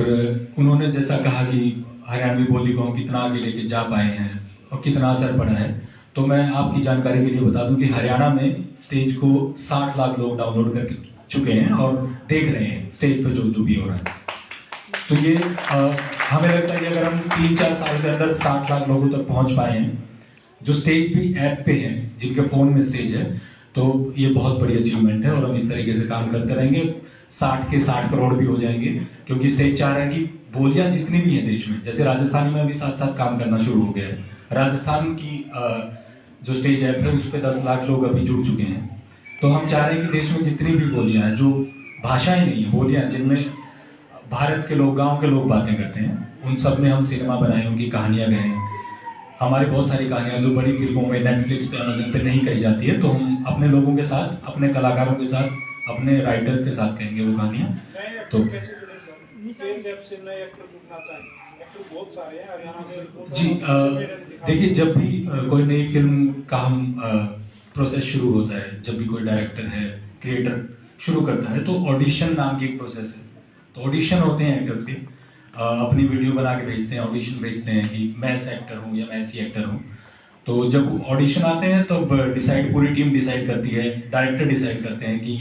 उन्होंने जैसा कहा कि हरियाणवी बोली को हम कितना आगे लेके जा पाए हैं और कितना असर पड़ा है, तो मैं आपकी जानकारी के लिए बता दूं कि हरियाणा में स्टेज को 60 लाख लोग डाउनलोड कर चुके हैं और देख रहे हैं स्टेज पे जो भी हो रहा है। तो ये हमें लगता है कि अगर हम 3-4 साल के अंदर 60 लाख लोगों तक पहुंच पाए हैं जो स्टेज भी ऐप पे हैं, जिनके फोन में स्टेज है, तो ये बहुत बड़ी अचीवमेंट है और हम इस तरीके से काम करते रहेंगे। 60 के 60 करोड़ भी हो जाएंगे, क्योंकि स्टेज चाह रहा है कि बोलियां जितनी भी हैं देश में, जैसे राजस्थानी में अभी साथ साथ काम करना शुरू हो गया है। राजस्थान की जो स्टेज ऐप है उस पर 10 लाख लोग अभी जुड़ चुके हैं। तो हम चाह रहे हैं कि देश में जितनी भी बोलियां हैं, जो भाषाएं नहीं है, बोलियां जिनमें भारत के लोग, गांव के लोग बातें करते हैं, उन सब में हम सिनेमा बनाए, उनकी कहानियां गए। हमारी बहुत सारी कहानियां जो बड़ी फिल्मों में, नेटफ्लिक्स पे, अमेज़न पे नहीं कही जाती है, तो हम अपने लोगों के साथ, अपने कलाकारों के साथ, अपने राइटर्स के साथ कहेंगे वो कहानियां। तो जी देखिए, जब भी कोई नई फिल्म का हम प्रोसेस शुरू होता है, जब भी कोई डायरेक्टर है, क्रिएटर शुरू करता है, तो ऑडिशन नाम की एक प्रोसेस है। तो ऑडिशन होते हैं एक्टर्स के, अपनी वीडियो बना के भेजते हैं, ऑडिशन भेजते हैं कि मैं ऐसा एक्टर हूँ या मैं ऐसी एक्टर हूँ। तो जब ऑडिशन आते हैं तब डिसाइड, पूरी टीम डिसाइड करती है, डायरेक्टर डिसाइड करते हैं कि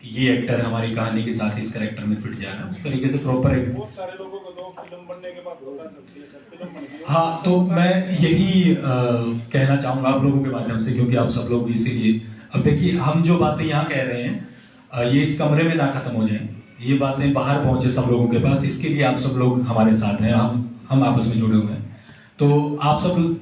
ये एक्टर हमारी कहानी के साथ इस कैरेक्टर में फिट जाएगा। उस तरीके से प्रॉपर एक, बहुत सारे लोगों को तो फिल्म बनने के बाद पता चलती है सर, फिल्म बन गई। हाँ, तो मैं यही कहना चाहूंगा आप लोगों के माध्यम से, क्योंकि आप सब लोग इसीलिए, अब देखिए हम जो बातें यहाँ कह रहे हैं ये इस कमरे में ना खत्म हो जाए, ये बातें बाहर पहुंचे सब लोगों के पास, इसके लिए आप सब लोग हमारे साथ हैं, हम आपस में जुड़े हुए हैं। तो आप सब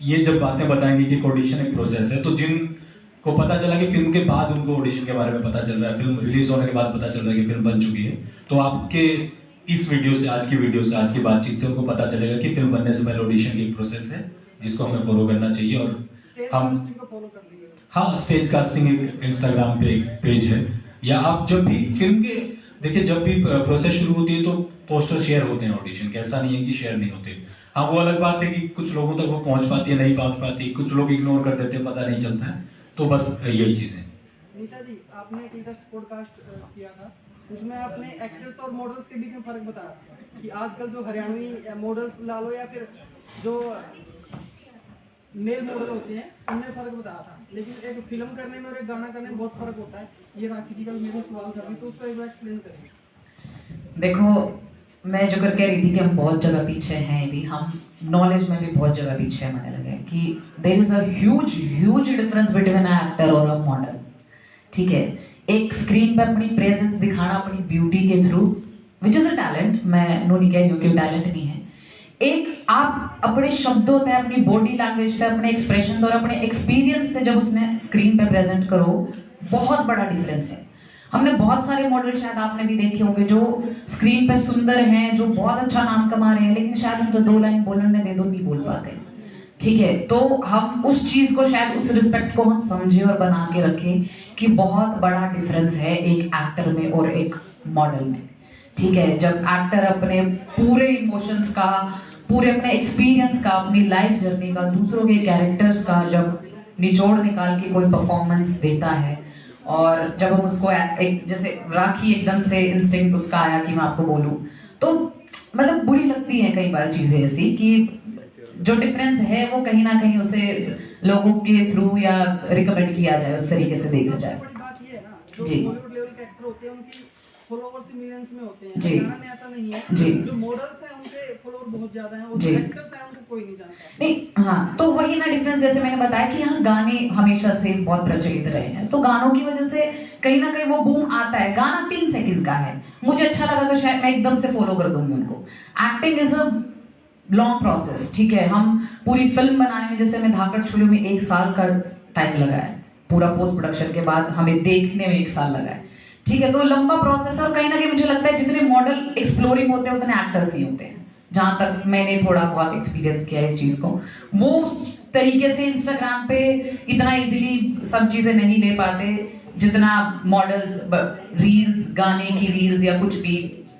ये जब बातें बताएंगे कि ऑडिशन एक प्रोसेस है, तो जिनको पता चला कि फिल्म के बाद उनको ऑडिशन के बारे में पता चल रहा है, फिल्म रिलीज होने के बाद पता चल रहा है कि फिल्म बन चुकी है, तो आपके इस वीडियो से, आज की वीडियो से, आज की बातचीत से उनको पता चलेगा कि फिल्म बनने से पहले ऑडिशन की एक प्रोसेस है जिसको हमें फॉलो करना चाहिए। और हम, हाँ, स्टेज कास्टिंग एक इंस्टाग्राम पे एक पेज है, या आप जब भी फिल्म के, देखिए जब भी प्रोसेस शुरू होती है तो पोस्टर शेयर होते हैं ऑडिशन के, ऐसा नहीं है कि शेयर नहीं होते। हाँ, वो अलग बात है कि कुछ लोगों तक वो पहुंच पाती है, नहीं पहुंच पाती, कुछ लोग इग्नोर कर देते हैं, पता नहीं चलता है, तो बस यही चीज है। निशा जी, आपने एक लेटेस्ट पॉडकास्ट किया था, उसमें आपने एक्टर्स और मॉडल्स के बीच में फर्क बताया कि आजकल जो हरियाणवी मॉडल्स ला लो या फिर जो मेल मॉडल होते हैं, उनमें फर्क बताया था, लेकिन एक फिल्म करने में और एक गाना करने में बहुत फर्क होता है। ये राखी जी का मेरे सवाल था, तो उसको एक बार एक्सप्लेन करें। देखो, मैं जो कर कह रही थी कि हम बहुत जगह पीछे हैं, भी हम नॉलेज में भी बहुत जगह पीछे हमारे लगे कि there is a huge difference between a actor और अ मॉडल। ठीक है, एक स्क्रीन पर अपनी प्रेजेंस दिखाना अपनी ब्यूटी के through, which is a talent, मैं नो नहीं कह रही हूँ कि टैलेंट नहीं है। एक आप अपने शब्दों से, अपनी बॉडी लैंग्वेज से, अपने एक्सप्रेशन और अपने एक्सपीरियंस से जब उसमें स्क्रीन पे प्रेजेंट करो, बहुत बड़ा डिफरेंस है। हमने बहुत सारे मॉडल, शायद आपने भी देखे होंगे, जो स्क्रीन पे सुंदर हैं, जो बहुत अच्छा नाम कमा रहे हैं, लेकिन शायद उनको 2 लाइन बोलने दे दो, नहीं बोल पाते। ठीक है, तो हम उस चीज को, शायद उस रिस्पेक्ट को हम समझे और बना के रखें कि बहुत बड़ा डिफरेंस है एक एक्टर में और एक मॉडल में। ठीक है, जब एक्टर अपने पूरे इमोशंस का, पूरे अपने एक्सपीरियंस का, अपनी लाइफ जर्नी का, दूसरों के कैरेक्टर्स का जब निचोड़ निकाल के कोई परफॉर्मेंस देता है, और जब हम उसको एक, जैसे राखी एकदम से इंस्टिंक्ट उसका आया कि मैं आपको बोलूं, तो मतलब बुरी लगती है कई बार चीजें ऐसी कि जो डिफरेंस है वो कहीं ना कहीं उसे लोगों के थ्रू या रिकमेंड किया जाए, उस तरीके से देखा जाए। बड़ी बात ये है ना, जो जी। बॉलीवुड लेवल के एक्टर होते हैं उनकी फॉलोअर्स मिलियंस में होते हैं, जी। हरियाणा में ऐसा नहीं है। जी। जो मॉडल्स हैं उनके फॉलोअर बहुत ज्यादा हैं, और जी। जो एक्टर्स हैं उनको कोई नहीं जानता। नहीं, हाँ, तो वही ना डिफरेंस, जैसे मैंने बताया कि यहाँ गाने हमेशा से बहुत प्रचलित रहे हैं, तो गानों की वजह से कहीं ना कहीं वो बूम आता है। गाना 3 सेकंड का है, मुझे अच्छा लगा तो शायद मैं एकदम से फॉलो कर दूंगी उनको। Acting is a long process. ठीक है, हम पूरी फिल्म बनाने में, जैसे मैं धाकड़ छुलू में 1 साल का टाइम लगा है, पूरा पोस्ट प्रोडक्शन के बाद हमें देखने में 1 साल लगा है। ठीक है, तो लंबा प्रोसेस, और कहीं ना कहीं मुझे लगता है जितने मॉडल एक्सप्लोरिंग होते हैं उतने एक्टर्स नहीं होते हैं, जहां तक मैंने थोड़ा बहुत एक्सपीरियंस किया है इस चीज को। वो उस तरीके से इंस्टाग्राम पे इतना इजीली सब चीजें नहीं ले पाते जितना मॉडल्स रील्स, गाने की रील्स या कुछ भी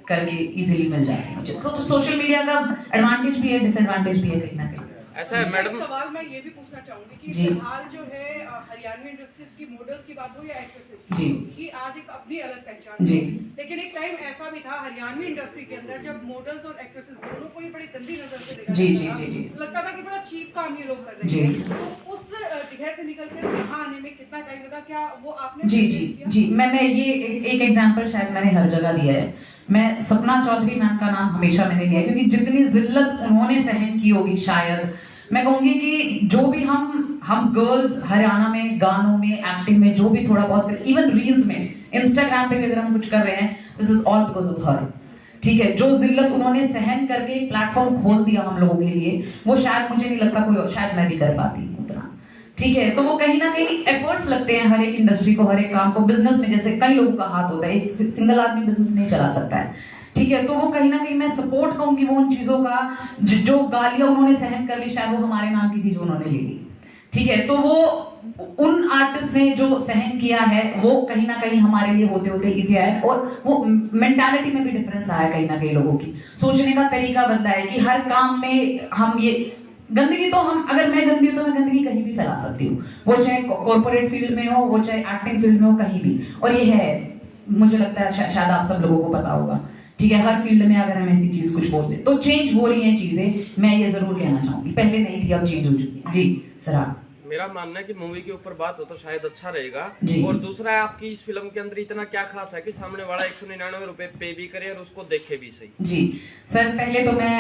करके इजीली मिल जाते हैं मुझे। तो सोशल मीडिया का एडवांटेज भी है, डिसएडवांटेज भी है कहीं ना कहीं। ऐसा है मैडम, सवाल मैं ये भी पूछना चाहूंगी कि जी। फिलहाल जो है हरियाणवी इंडस्ट्रीज की मॉडल्स की बात हो या एक्ट्रेसेस जी। की आज एक अपनी अलग पहचान जी। है। लेकिन एक टाइम ऐसा भी था हरियाणवी इंडस्ट्री के अंदर जब मॉडल्स और एक्ट्रेसेस दोनों को ही बड़ी गंदी नजर से देखा जी, जाता था। जी, जी, जी। लगता था कि बड़ा चीप काम ये लोग कर रहे जी। हैं। तो उस जगह से निकल कर यहाँ आने में कितना टाइम लगा, क्या वो आपने जी जी जी, मैं ये एक एग्जांपल शायद मैंने हर जगह दिया है। मैं सपना चौधरी मैम का नाम हमेशा मैंने लिया है, क्योंकि जितनी जिल्लत उन्होंने सहन की होगी, शायद मैं कहूंगी कि जो भी हम हम गर्ल्स हरियाणा में गानों में, एक्टिंग में, जो भी थोड़ा बहुत, इवन रील्स में, इंस्टाग्राम पे भी अगर हम कुछ कर रहे हैं, this is all because of her. ठीक है, जो जिल्लत उन्होंने सहन करके प्लेटफॉर्म खोल दिया हम लोगों के लिए, वो शायद मुझे नहीं लगता कोई, शायद मैं भी कर पाती उतना। ठीक है, तो वो कहीं ना कहीं एफर्ट्स लगते हैं हर एक इंडस्ट्री को, हर एक काम को। बिजनेस में जैसे कई लोगों का हाथ होता है, एक सिंगल आदमी बिजनेस नहीं चला सकता है। ठीक है, तो वो कहीं ना कहीं मैं सपोर्ट करूंगी वो उन चीजों का जो गालियां उन्होंने सहन कर ली, शायद वो हमारे नाम की थी जो उन्होंने ले ली। ठीक है, तो वो उन आर्टिस्ट ने जो सहन किया है वो कहीं ना कहीं हमारे लिए होते होते इजी है, और वो मेंटालिटी में भी डिफरेंस आया कहीं ना कहीं, लोगों की सोचने का तरीका बदला है कि हर काम में हम ये गंदगी, तो हम, अगर मैं गंदी हूं तो मैं गंदगी कहीं भी फैला सकती हूँ, वो चाहे कॉर्पोरेट फील्ड में हो, वो चाहे एक्टिंग फील्ड में हो, कहीं भी। और ये है, मुझे लगता है शायद आप सब लोगों को पता होगा। ठीक है, हर फील्ड में अगर हम ऐसी चीज कुछ बोलते तो चेंज हो रही है चीजें, मैं ये जरूर कहना चाहूंगी, पहले नहीं थी, अब चेंज हो चुकी है। जी सर, आप? मेरा मानना है कि मूवी के ऊपर बात हो तो शायद अच्छा रहेगा। और दूसरा है, आपकी इस फिल्म के अंदर इतना क्या खास है कि सामने वाला 199 रुपए पे भी करे और उसको देखे भी सही। जी सर, पहले तो मैं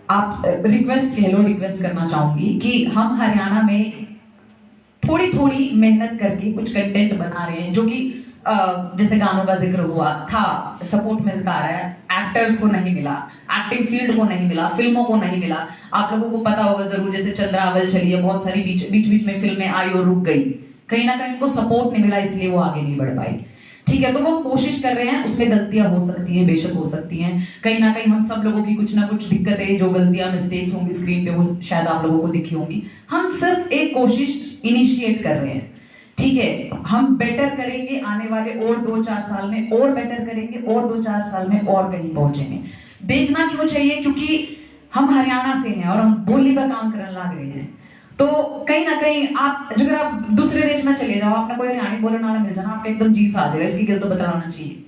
आप रिक्वेस्ट करना चाहूंगी कि हम हरियाणा में थोड़ी थोड़ी मेहनत करके कुछ कंटेंट बना रहे हैं, जो कि जैसे गानों का जिक्र हुआ था, सपोर्ट मिलता आ रहा है, एक्टर्स को नहीं मिला, एक्टिंग फील्ड को नहीं मिला, फिल्मों को नहीं मिला। आप लोगों को पता होगा जरूर, जैसे चंद्रावल चली है, बहुत सारी बीच में फिल्में आई और रुक गई, कहीं ना कहीं उनको सपोर्ट नहीं मिला, इसलिए वो आगे नहीं बढ़ पाई। ठीक है, तो वो कोशिश कर रहे हैं, उसमें गलतियां हो सकती हैं, बेशक हो सकती हैं, कहीं ना कहीं हम सब लोगों की कुछ ना कुछ दिक्कतें, जो गलतियां, मिस्टेक्स होंगी स्क्रीन पे, वो शायद आप लोगों को दिखी होंगी। हम सिर्फ एक कोशिश इनिशिएट कर रहे हैं। ठीक है, हम बेटर करेंगे, आने वाले और 2-4 साल में और बेटर करेंगे, और 2-4 साल में और कहीं पहुंचेंगे। देखना क्यों चाहिए, क्योंकि हम हरियाणा से हैं और हम बोली का काम करने लग रहे हैं। तो कहीं ना कहीं आप, अगर आप दूसरे देश में चले जाओ, आपने कोई हरियाणी बोलने वाला मिल जाना, आपको एकदम जी सा आ जाएगा, इसकी गिल तो बताना चाहिए।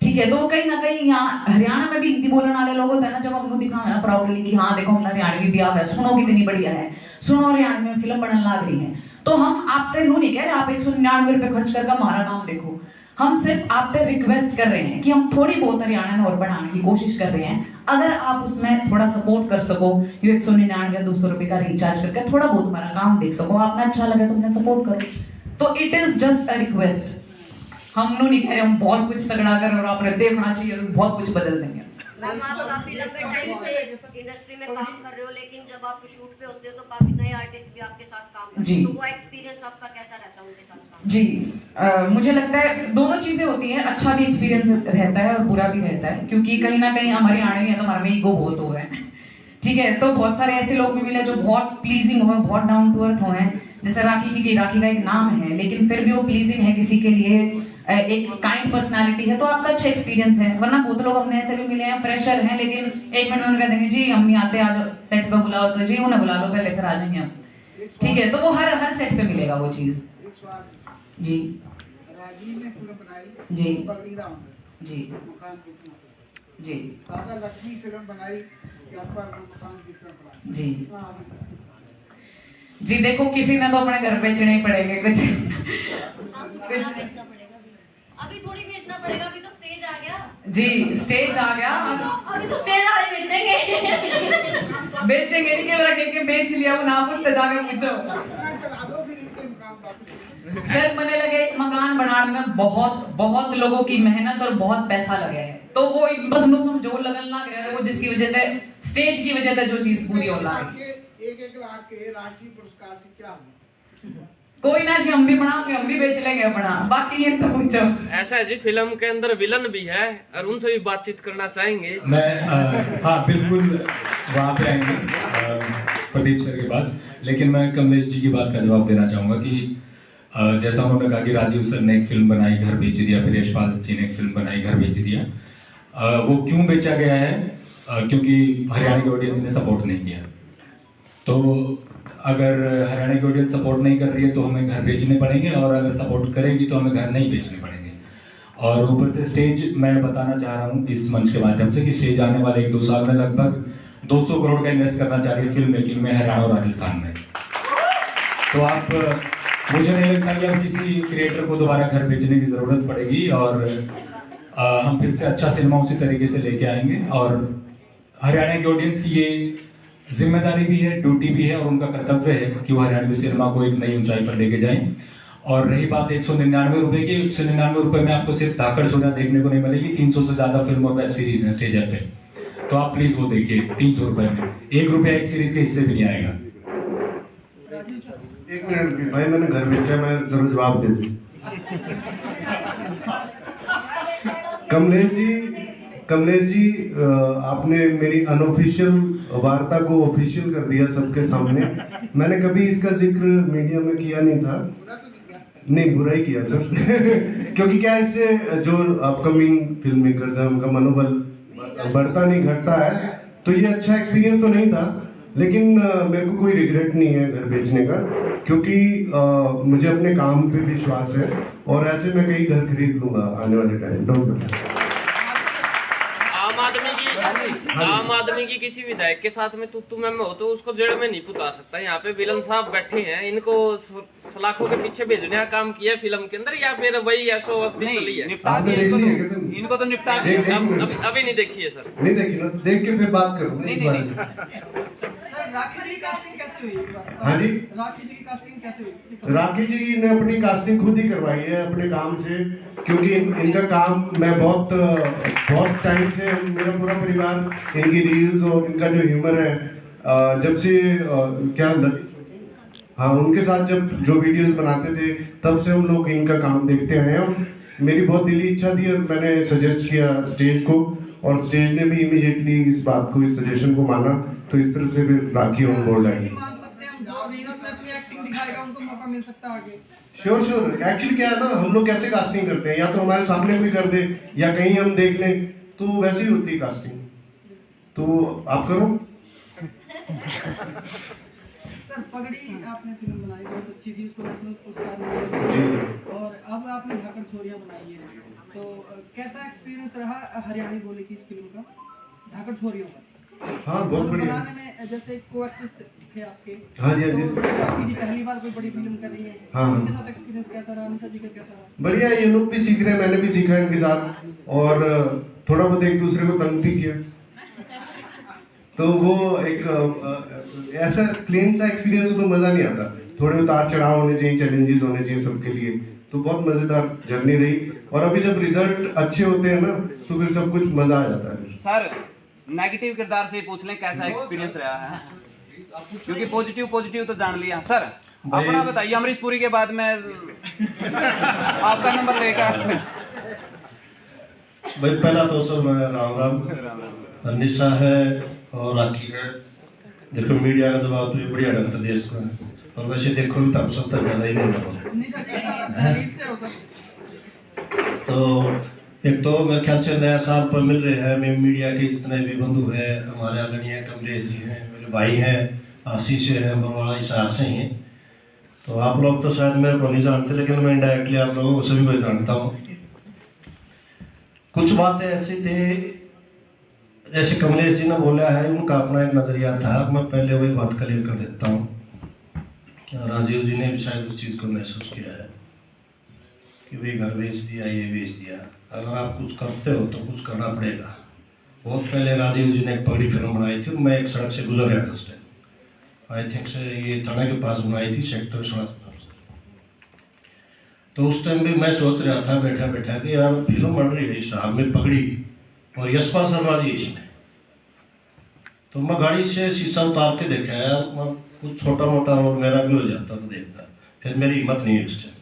ठीक है, तो कहीं ना कहीं यहाँ हरियाणा में भी हिंदी बोलने वाले लोग होते हैं ना, जब हमको दिखाओ ना प्राउडली कि हाँ देखो हमने हरियाणवी भी है, सुनो कितनी बढ़िया है, सुनो हरियाणा में फिल्म बनने लग रही है, तो हम आपसे नहीं कह रहे आप 199 रुपए खर्च करके हमारा काम देखो। हम सिर्फ आपसे रिक्वेस्ट कर रहे हैं कि हम थोड़ी बहुत हरियाणा में और बढ़ाने की कोशिश कर रहे हैं। अगर आप उसमें थोड़ा सपोर्ट कर सको, 199 या 200 रुपए का रिचार्ज करके थोड़ा बहुत हमारा काम देख सको, आपने अच्छा लगे तो हमें सपोर्ट करो। तो it is just a request, हम नहीं कह रहे हम बहुत कुछ तगड़ा कर और आपने देखना चाहिए और बहुत कुछ बदल देंगे। मैम, आप काफी लंबे टाइम से इंडस्ट्री में काम कर रहे हो, लेकिन जब आप शूट पे होते हो तो काफी नए आर्टिस्ट भी आपके साथ काम करते हैं, तो वो एक्सपीरियंस आपका कैसा रहता है उनके साथ काम? जी मुझे लगता है दोनों चीजें होती हैं, अच्छा भी एक्सपीरियंस रहता है और बुरा भी रहता है, क्योंकि कहीं ना कहीं हमारे आने में तो हमारे में ईगो बहुत हो है। ठीक है, तो बहुत सारे ऐसे लोग भी मिले जो बहुत प्लीजिंग हो, बहुत डाउन टू अर्थ हो हैं, जैसे राखी का एक नाम है, लेकिन फिर भी वो प्लीजिंग है किसी के लिए, एक काइंड पर्सनालिटी है, तो आपका अच्छा एक्सपीरियंस है। वरना बहुत लोग हमने ऐसे भी मिले हैं, फ्रेशर हैं, लेकिन 1 मिनट में उन्हें कह देंगे जी हम नहीं आते, आज सेट पे बुलाओ, तो जी उन्हें बुला लो पहले, फिर आ जाएंगे हम। ठीक है, तो वो हर सेट पे मिलेगा वो चीज। जी राजीव ने फिल्म बनाई जी, पगड़ी राम जी मकान कितना जी, दादा लक्ष्मी फिल्म बनाई मकान कितना जी जी। देखो किसी ने तो अपने घर बेचने ही पड़ेंगे कुछ अभी थोड़ी बेचना पड़ेगा, अभी तो स्टेज आ गया। जी स्टेज आ गया, अभी तो स्टेज वाले बेचेंगे बेचेंगे नहीं, केवल रख के बेच लिया, वो ना पूछते जाके पूछो। सर मने लगे मकान बनाने में बहुत लोगों की मेहनत और बहुत पैसा लगे है, तो वो बस जो लगन लग रहा है, वो जिसकी वजह से स्टेज की वजह से जो चीज पूरी हो रहा है। 1-1 लाख के राष्ट्रीय पुरस्कार से क्या कोई ना जी, हम भी बनाओगे, हम भी बेच लेंगे अपना, बाकी ये तो पूछो। ऐसा है जी, फिल्म के अंदर विलन भी है और उनसे भी बातचीत करना चाहेंगे। मैं हाँ बिल्कुल वहाँ पे आएंगे प्रदीप सर के पास, लेकिन मैं कमलेश जी की बात का जवाब देना चाहूँगा कि जैसा उन्होंने कहा कि राजीव सर ने एक फिल्म बनाई, घर बेच दिया, फिर यशपाल जी ने एक फिल्म बनाई, घर बेच दिया। वो क्यों बेचा गया है? क्योंकि हरियाणा की ऑडियंस ने सपोर्ट नहीं किया। तो अगर हरियाणा की ऑडियंस सपोर्ट नहीं कर रही है तो हमें घर बेचने पड़ेंगे, और अगर सपोर्ट करेगी तो हमें घर नहीं बेचने पड़ेंगे। और ऊपर से स्टेज, मैं बताना चाह रहा हूँ इस मंच के माध्यम से कि स्टेज आने वाले 1-2 साल में लगभग 200 करोड़ का इन्वेस्ट करना चाह रही है फिल्म मेकिंग में, हरियाणा और राजस्थान में। तो आप, मुझे नहीं लगता कि अब किसी क्रिएटर को दोबारा घर बेचने की जरूरत पड़ेगी, और हम फिर से अच्छा सिनेमा उसी तरीके से लेके आएंगे। और हरियाणा की ऑडियंस की ये जिम्मेदारी भी है, ड्यूटी भी है और उनका कर्तव्य है कि वो हरियाणवी सिनेमा को एक नई ऊंचाई पर लेके जाएं। और रही बात 199 रुपए की, 199 रुपए में आपको सिर्फ धाकड़ चोरियां देखने को नहीं मिलेगी, 300 से ज्यादा फिल्म और वेब सीरीज है स्टेज ऐप पे, तो आप प्लीज वो देखिए 300 रुपए में। 1 रुपया एक सीरीज के हिस्से भी नहीं आएगा। एक मिनट भाई, मैंने घर भेजा, मैं जरूर जवाब दे दूं। कमलेश जी, आपने मेरी अनऑफिशियल वार्ता को ऑफिशियल कर दिया सबके सामने। मैंने कभी इसका जिक्र मीडिया में किया नहीं था, नहीं बुरा ही किया सर क्योंकि क्या इससे जो अपकमिंग फिल्म मेकर्स हैं उनका मनोबल बढ़ता नहीं घटता है, तो ये अच्छा एक्सपीरियंस तो नहीं था, लेकिन मेरे को कोई रिग्रेट नहीं है घर बेचने का, क्योंकि मुझे अपने काम पे विश्वास है और ऐसे मैं कई घर खरीद लूंगा आने वाले टाइम। डॉक्टर आम आदमी की किसी विधायक के साथ में तू मैं हो तो उसको जड़ में नहीं पुता सकता। यहाँ पे विलन साहब बैठे हैं, इनको सलाखों के पीछे भेजने का काम किया फिल्म के अंदर, या फिर वही ऐसो वस्ती चली है? इनको तो निपटा अभी नहीं देखी है सर। नहीं देखी ना, देख के फिर बात करूँ। राखी जी की कास्टिंग कैसे हुई? हाँ जी, राखी जी की कास्टिंग कैसे हुई? राखी जी ने अपनी कास्टिंग खुद ही करवाई है अपने काम से, क्योंकि इनका काम मैं बहुत टाइम से, मेरा पूरा परिवार इनकी रील्स और इनका जो ह्यूमर है, जब से उनके साथ जब जो वीडियोस बनाते थे तब से हम लोग इनका काम देखते आए हैं। मेरी बहुत दिली इच्छा थी और मैंने सजेस्ट किया स्टेज को, और स्टेज ने भी इमीडिएटली इस बात को, इस सजेशन को माना, तो इस तरह से फिर राखी ऑन बोर्ड आई। श्योर एक्चुअली क्या है ना, हम लोग कैसे कास्टिंग करते हैं, या तो हमारे सामने कोई कर दे या कहीं हम देख लें, तो वैसे ही होती है कास्टिंग। तो आप करो। सर पगड़ी आपने फिल्म बनाई, बहुत अच्छी थी, उसको नेशनल पुरस्कार मिला, और अब आपने धाकड़ चोरियां बनाई है, तो कैसा एक्सपीरियंस रहा हरियाणी बोली की इस फिल्म का, धाकड़ चोरियों का? हाँ बहुत बढ़िया। बनाने में जैसे को-एक्टर्स थे आपके, हाँ जी, राखी जी पहली बार कोई बड़ी फिल्म कर रही है, उनके साथ एक्सपीरियंस कैसा रहा? निशा जी का कैसा रहा? बढ़िया, ये लोग भी सीख रहे हैं, मैंने भी सीखा इनके साथ, और थोड़ा बहुत एक दूसरे को तंग भी किया, तो वो एक ऐसा क्लीन सा एक्सपीरियंस तो मजा नहीं आता, थोड़े उतार चढ़ाव होने चाहिए, चैलेंजेस होने चाहिए सबके लिए, तो बहुत मजेदार जर्नी रही। और अभी जब रिजल्ट अच्छे होते हैं ना, तो फिर सब कुछ मजा आ जाता है। सर नेगेटिव किरदार से पूछ लें कैसा एक्सपीरियंस रहा है, क्योंकि पॉजिटिव तो जान लिया। सर अपना बताइए, अमरीश पुरी के बाद में आपका नंबर लेकर। भाई पहला तो सर मैं राम निशा है और राखी है। देखो मीडिया का जवाब तो ये बढ़िया ढंग से देश का है, और वैसे देखो भी तो हम सब तक ज्यादा ही नहीं लगा। तो एक तो मेरे ख्याल से नया साल पर मिल रहे हैं, मैं मीडिया के जितने भी बंधु हैं, हमारे आदरणीय कमलेश जी हैं, मेरे भाई हैं, आशीष है, बरवाड़ा हिसार से ही हैं। तो आप लोग तो शायद मेरे को नहीं जानते, लेकिन मैं डायरेक्टली आप लोगों को सभी को जानता हूँ। कुछ बातें ऐसी थी, जैसे कमलेश जी ने बोला है, उनका अपना एक नजरिया था, मैं पहले वही बात क्लियर कर देता हूँ। राजीव जी ने भी शायद उस चीज़ को महसूस किया है कि भाई घर बेच दिया, ये बेच दिया। अगर आप कुछ करते हो तो कुछ करना पड़ेगा। बहुत पहले राजीव जी ने एक पगड़ी फिल्म बनाई थी, मैं एक सड़क से गुजर गया था उस टाइम, आई थिंक से ये थाने के पास बनाई थी, सेक्टर 16। तो उस टाइम भी मैं सोच रहा था बैठा बैठा कि यार फिल्म बन रही है साहब में पगड़ी और यशपाल शर्मा जी इसमें। तो मैं गाड़ी से शीशा उतार के देखा यार, मैं कुछ छोटा मोटा और मेरा भी हो जाता तो देखता, फिर मेरी हिम्मत नहीं है उस टाइम।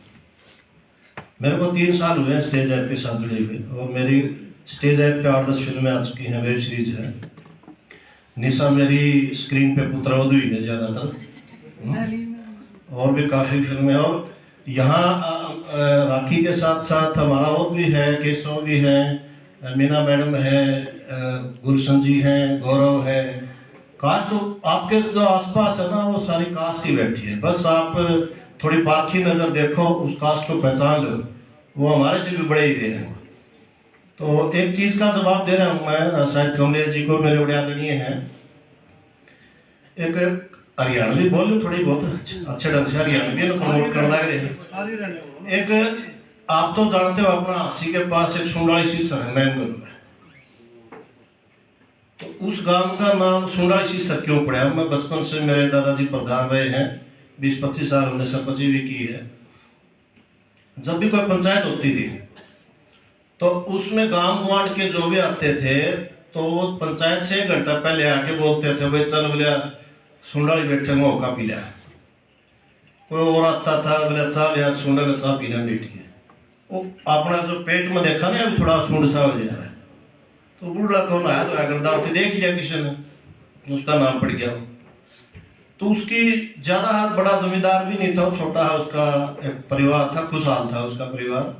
मेरे को 3 साल हुए हैं स्टेज ऐप के साथ जुड़े हुए, और मेरी स्टेज ऐप पे 8-10 फिल्में आ चुकी हैं, वेब सीरीज है। निशा मेरी स्क्रीन पे पुत्रवधू ही है ज़्यादातर, और भी काफ़ी फिल्में। और यहाँ राखी के साथ साथ हमारा और भी है, केशव भी है, मीना मैडम है, गुलशन जी हैं, गौरव है। कास्ट तो आपके जो आसपास है ना, वो सारी कास्ट ही बैठी है, बस आप थोड़ी पारखी नजर देखो, उस कास्ट को पहचान लो, वो हमारे से भी बड़े ही हैं। तो एक चीज का जवाब दे रहा हूं मैं, शायद कमलेश जी को, मेरे बड़े आदरणीय हैं, एक हरियाणवी बोल लो थोड़ी बहुत अच्छे ढंग से, हरियाणवी प्रमोट करना है। एक आप तो जानते हो अपना 80 के पास एक सुंडाली सी सरहमैन तो उस गांव का नाम सुंडाली सीसर क्यों पड़ा? मैं बचपन से मेरे दादाजी प्रधान रहे हैं, 20-25 साल हमने सरपंची भी की है। जब भी कोई पंचायत होती थी तो उसमें गांव वार्ड के जो भी आते थे तो पंचायत से 1 घंटा पहले आके बोलते थे भाई चल बोलिया सुंडाली बैठे में होका पी लिया। कोई और आता था बोले चल यार सुंडा का चाह पीना बैठिए। वो अपना जो पेट में देखा ना अभी थोड़ा सुंड सा हो जा रहा है, तो बूढ़ा कौन आया तो अगर देख लिया किसी ने, उसका नाम पड़ गया। तो उसकी ज्यादा हाथ बड़ा जमींदार भी नहीं था, छोटा है उसका एक परिवार था, खुशहाल था उसका परिवार।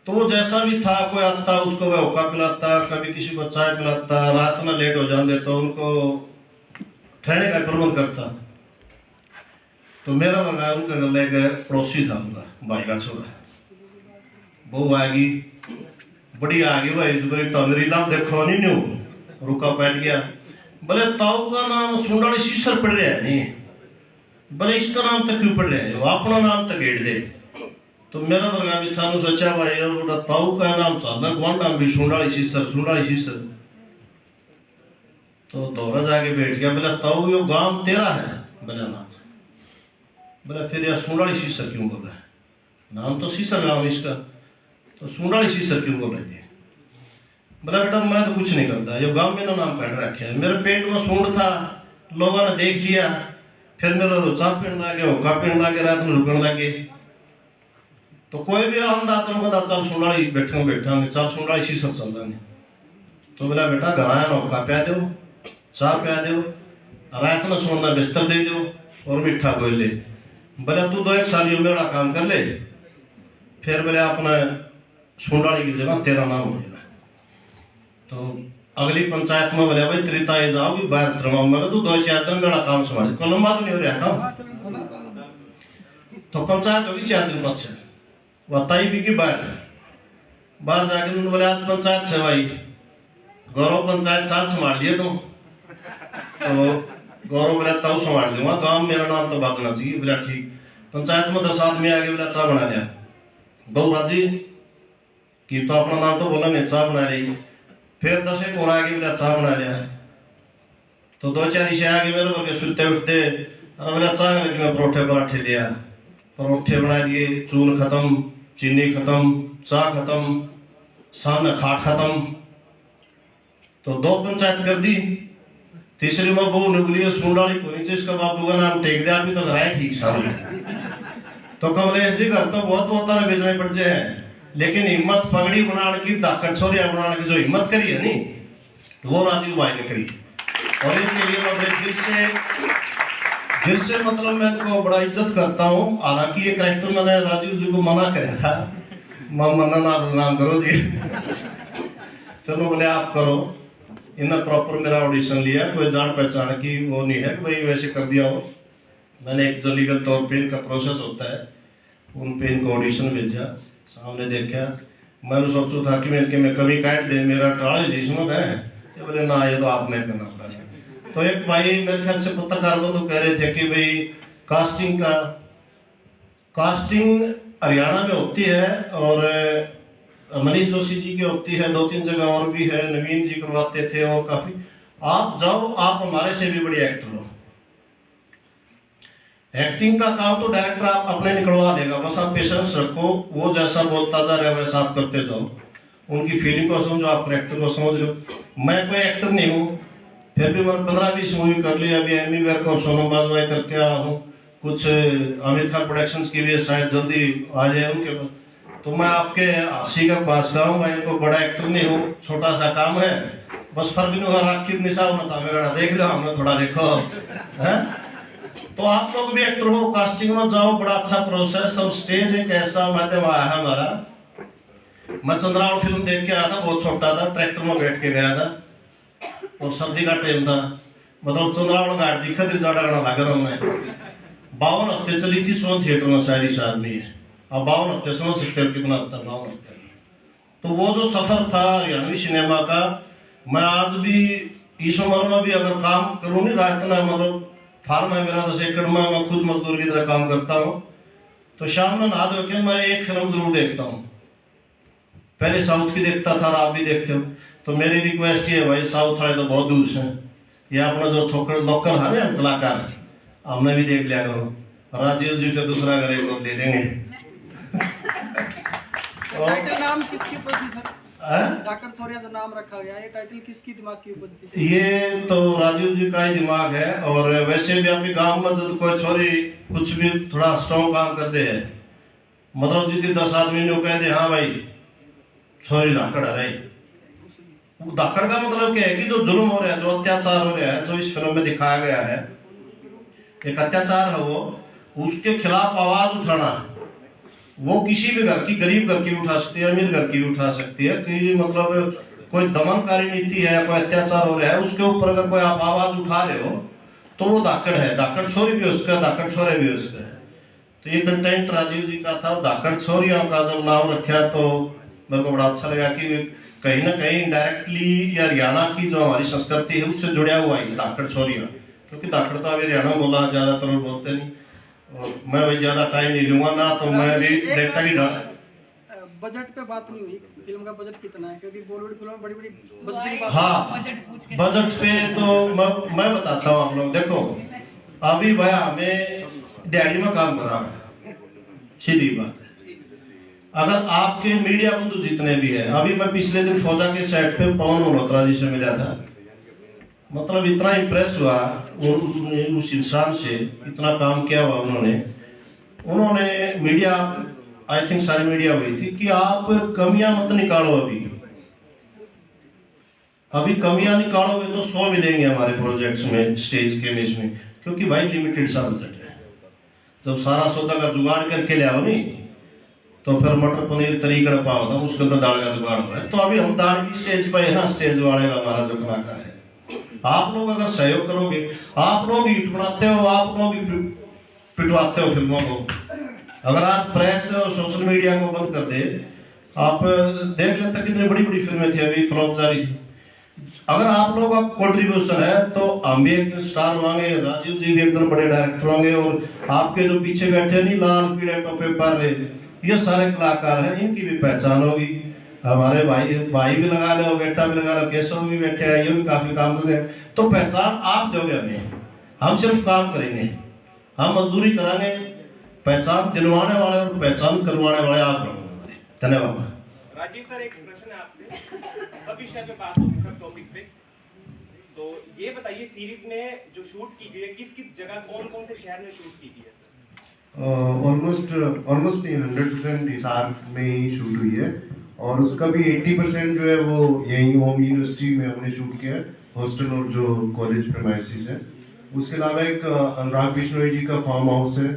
तो वो जैसा भी था कोई आता उसको वह होका पिलाता, कभी किसी को चाय पिलाता, रात में लेट हो जाते तो उनको ठहरने का प्रबंध करता। तो मेरा बना उनका घर लेके पड़ोसी था उनका भाई का छोरा, वो आएगी बड़ी आगे भाई तो मेरी लाभ देखो नहीं न्यू रुका बैठ गया। बोले ताऊ का नाम सुंडाली सीसर पड़ रहा है नहीं, बोले इसका नाम तो क्यों पड़ रहा है, वो अपना नाम तो गेट दे। तो मेरा वर्गा भी था सोचा भाई और ताऊ का नाम था कौन नाम भी सुंडाली सीसर। तो दौरा जाके बैठ गया, बोला ताऊ यो गांव तेरा है? बोला नाम। बोला फिर यार सुंडाली सीसर क्यों बोल रहा है, नाम तो सीसर गांव इसका, तो सुंडाली सीसर क्यों बोल रहे थे? बोला बेटा मैं तो कुछ नहीं करता, ये गांव में ना नाम काट रखे है, मेरे पेट में सूंड था, लोगों ने देख लिया, फिर मेरा तो चाप पीने लगे, होका पीने लगे, रात में रुकने लगे। तो कोई भी अंदाज में चल सुंडाली बैठेंगे चल सुंडाली सीसर चल रहे। तो बोला बेटा घर आया ना होका प्या दो, चाह प्या दो, रात में सोना बिस्तर दे दो और मीठा बोल ले। बोला तू 2-1 साल मेरा काम कर ले, फिर बोले अपना सुंडाली की जगह तेरा नाम हो जाएगा। तो अगली पंचायत में बोले भाई तेरी ताई जाओगी बाहर तरवा, मैं तू 2-4 दिन मेरा काम संभाल, कोई लंबा तो नहीं हो रहा काम। तो पंचायत होगी 4 दिन बाद से वह ताई भी की बाहर जाके बोले आज पंचायत से भाई गौरव पंचायत साथ संभाल लिए तुम। तो गौरव बोला ताऊ संभाल दूंगा, गांव मेरा नाम तो बाजना चाहिए। बोला ठीक। पंचायत में 10 आदमी आगे बोला चाह बना लिया, बहु राजी की तो अपना नाम तो बोला नहीं, चाह बना रही। फिर 10 एक और आगे बोला चाह बना लिया। तो 2-4 इसे आगे मेरे बोल के सुनते उठते बोला चाह लगी, मैं परोठे पराठे लिया, परोठे बना दिए, चून खत्म, चीनी खत्म, चाह खत्म, सान खाट खत्म। तो 2 पंचायत कर दी। तीसरी में बहु निकली सुंडाली को नीचे, इसका बापू का नाम टेक दिया, अभी तो कराए ठीक सामने। तो कमले ऐसे घर तो बहुत होता है बेचने पड़ जाए, लेकिन हिम्मत पगड़ी बनाने की, दाकड़ छोरिया बनाने की जो हिम्मत करी है नी, वो राजीव भाई ने करी। और इसके लिए मैं दिल से मतलब मैं इनको बड़ा इज्जत करता हूँ। हालांकि ये कैरेक्टर मैंने राजीव जी को मना कराया था, मना ना बदनाम करो जी। चलो बोले आप करो। इन्हें प्रॉपर मेरा ऑडिशन लिया, कोई जान पहचान की वो नहीं है कि भाई वैसे कर दिया हो। मैंने एक जो लीगल तौर पे इनका प्रोसेस होता है उन पे इनको ऑडिशन भेजा, सामने देखा। मैंने सोचा था कि मैं इनके में कभी काट दे, मेरा ट्रायल जिसमें है, ये बोले ना ये तो आपने करना पड़ा। तो एक भाई मेरे ख्याल से पत्रकार बंधु कह रहे थे कि भाई कास्टिंग हरियाणा में होती है और मनीष जोशी जी की होती है, 2-3 जगह और भी है, नवीन जी करवाते थे और काफी। आप जाओ, आप हमारे से भी बड़े एक्टर हो। एक्टिंग का काम तो डायरेक्टर आप अपने निकलवा देगा, बस आप पेशेंस रखो, वो जैसा बोलता जा रहा है वैसा आप करते जाओ, उनकी फीलिंग को समझो, आप कैरेक्टर को समझ लो। मैं कोई एक्टर नहीं हूँ, फिर भी मैंने 15-20 मूवी कर ली। अभी एमी वर्क और सोनम बाजवा करके आया हूँ, कुछ आमिर खान प्रोडक्शंस की भी शायद जल्दी आ जाए उनके पास। तो मैं आपके हंसी का पास का हूँ, मैं कोई बड़ा एक्टर नहीं हूँ, छोटा सा काम है, बस फर्क नहीं हुआ राखी निशान होता मेरा देख लो, हमने थोड़ा देखो है। तो आप लोग भी एक्टर हो, कास्टिंग में जाओ, बड़ा अच्छा प्रोसेस। और स्टेज एक ऐसा माध्यम आया है हमारा। मैं चंद्रावल फिल्म देख के आया था, बहुत छोटा था, ट्रैक्टर में बैठ के गया था और सर्दी का टाइम था, मतलब चंद्रावल घाट दिखा थी, ज्यादा लगा हमने। 52 हफ्ते चली थी सोन थिएटर में, शायद इस आदमी है। अब 52 हफ्ते समझ सकते हो कितना हफ्ता, 52 हफ्ते। तो वो जो सफर था हरियाणवी सिनेमा का, मैं आज भी इस उम्र में भी अगर काम करूँ नहीं, रात में मतलब फार्म है मेरा 10 एकड़ में, मैं खुद मजदूर की तरह काम करता हूँ। तो शाम में नहा धो के मैं एक फिल्म जरूर देखता हूँ। पहले साउथ की देखता था, आप भी देखते हो। तो मेरी रिक्वेस्ट ये है भाई, साउथ वाले तो बहुत दूर से, ये अपना जो थोकर लोकल है ना कलाकार, हमने भी देख लिया करो, राजीव जी से दूसरा करे तो ले देंगे। टाइटल नाम किसके ऊपर थी सर? डॉक्टर छोरिया जो नाम रखा गया है, ये टाइटल किसकी दिमाग के ऊपर थी? ये तो राजीव जी का ही दिमाग है, और वैसे भी अभी गांव में जो कोई छोरी कुछ भी थोड़ा स्ट्रॉन्ग काम करते हैं, मतलब जितनी 10 आदमी ने कह दे हाँ भाई छोरी धाकड़ है रही, धाकड़ का मतलब क्या है कि जो जुल्म हो रहा है, जो अत्याचार हो रहा है, जो इस फिल्म में दिखाया गया है, एक अत्याचार है वो, उसके खिलाफ आवाज उठाना, वो किसी भी घर की, गरीब घर की उठा सकती है, अमीर घर की उठा सकती है, कि मतलब कोई दमनकारी नीति है, कोई अत्याचार हो रहा है, उसके ऊपर अगर कोई आप आवाज उठा रहे हो तो वो धाकड़ है, धाकड़ छोरी भी उसका, धाकड़ छोरे भी उसका है। तो ये कंटेंट राजीव जी का था, धाकड़ छोरियों का जब नाम रखा तो मेरे को बड़ा अच्छा लगा कि कहीं ना कहीं डायरेक्टली या हरियाणा की जो हमारी संस्कृति है उससे जुड़ा हुआ है धाकड़ छोरियां, क्योंकि धाकड़ तो अभी हरियाणा बोला ज्यादातर लोग बोलते नहीं, और मैं भाई ज्यादा टाइम नहीं लूंगा ना, तो मैं भी डेटा ही बजट पे बात नहीं हुई, फिल्म का बजट कितना है, क्योंकि बॉलीवुड फिल्म में बड़ी बड़ी बजट की बात। हाँ, बजट पे तो मैं बताता हूँ आप लोग देखो, अभी भैया हमें दिहाड़ी में काम कर रहा है, सीधी बात है। अगर आपके मीडिया बंधु जितने भी है, अभी मैं पिछले दिन फौजा के सेट पे पवन मल्होत्रा जी से मिला था, मतलब इतना इम्प्रेस हुआ उस इंसान से, इतना काम किया हुआ उन्होंने मीडिया, आई थिंक सारी मीडिया हुई थी कि आप कमियां मत निकालो, अभी कमियां निकालोगे तो 100 मिलेंगे हमारे प्रोजेक्ट्स में, स्टेज के में, इसमें, क्योंकि भाई लिमिटेड सा बजट है। जब सारा सौदा का जुगाड़ करके ले आओ नहीं, तो फिर मटर पनीर तरी गड़पा होता, मुश्किल तो दाल का जुगाड़ होता है। तो अभी हम दाल की स्टेज पे है, स्टेज वाले का हमारा जो कलाकार है, आप लोग अगर सहयोग करोगे, आप लोग हिट बनाते हो, आप लोग पिटवाते हो फिल्मों को। अगर आज प्रेस और सोशल मीडिया को बंद कर दे, आप देख लेते कितनी बड़ी बड़ी फिल्में थी अभी फ्लॉप जारी थी। अगर आप लोगों का कंट्रीब्यूशन है तो हम भी एक दिन स्टार होंगे, राजीव जी भी एक दिन बड़े डायरेक्टर होंगे, और आपके जो पीछे बैठे नहीं लाल पीले टोपे पर रहे, ये सारे कलाकार हैं, इनकी भी पहचान होगी। हमारे भाई भी लगा लो, बेटा भी लगा लो, केशव भी बैठे हैं, ये भी काफी काम कर रहे हैं, तो पहचान आप दोगे हमें, हम सिर्फ काम करेंगे, हम मजदूरी कराएंगे, पहचान दिलवाने वाले और पहचान करवाने वाले आप रहोगे। धन्यवाद। राजीव सर, एक प्रश्न है आपसे, सब विषय पे बात होगी सब टॉपिक पे, तो ये बताइए सीरीज में जो शूट की गई है किस किस जगह, कौन कौन से शहर में शूट की गई है? ऑलमोस्ट नहीं 100% हिसार में ही शूट हुई है, और उसका भी 80% जो है वो यही होम यूनिवर्सिटी में हमने शूट किया है, हॉस्टल और जो कॉलेज प्रीमाइसेस है। उसके अलावा एक अनुराग बिश्नोई जी का फार्म हाउस है,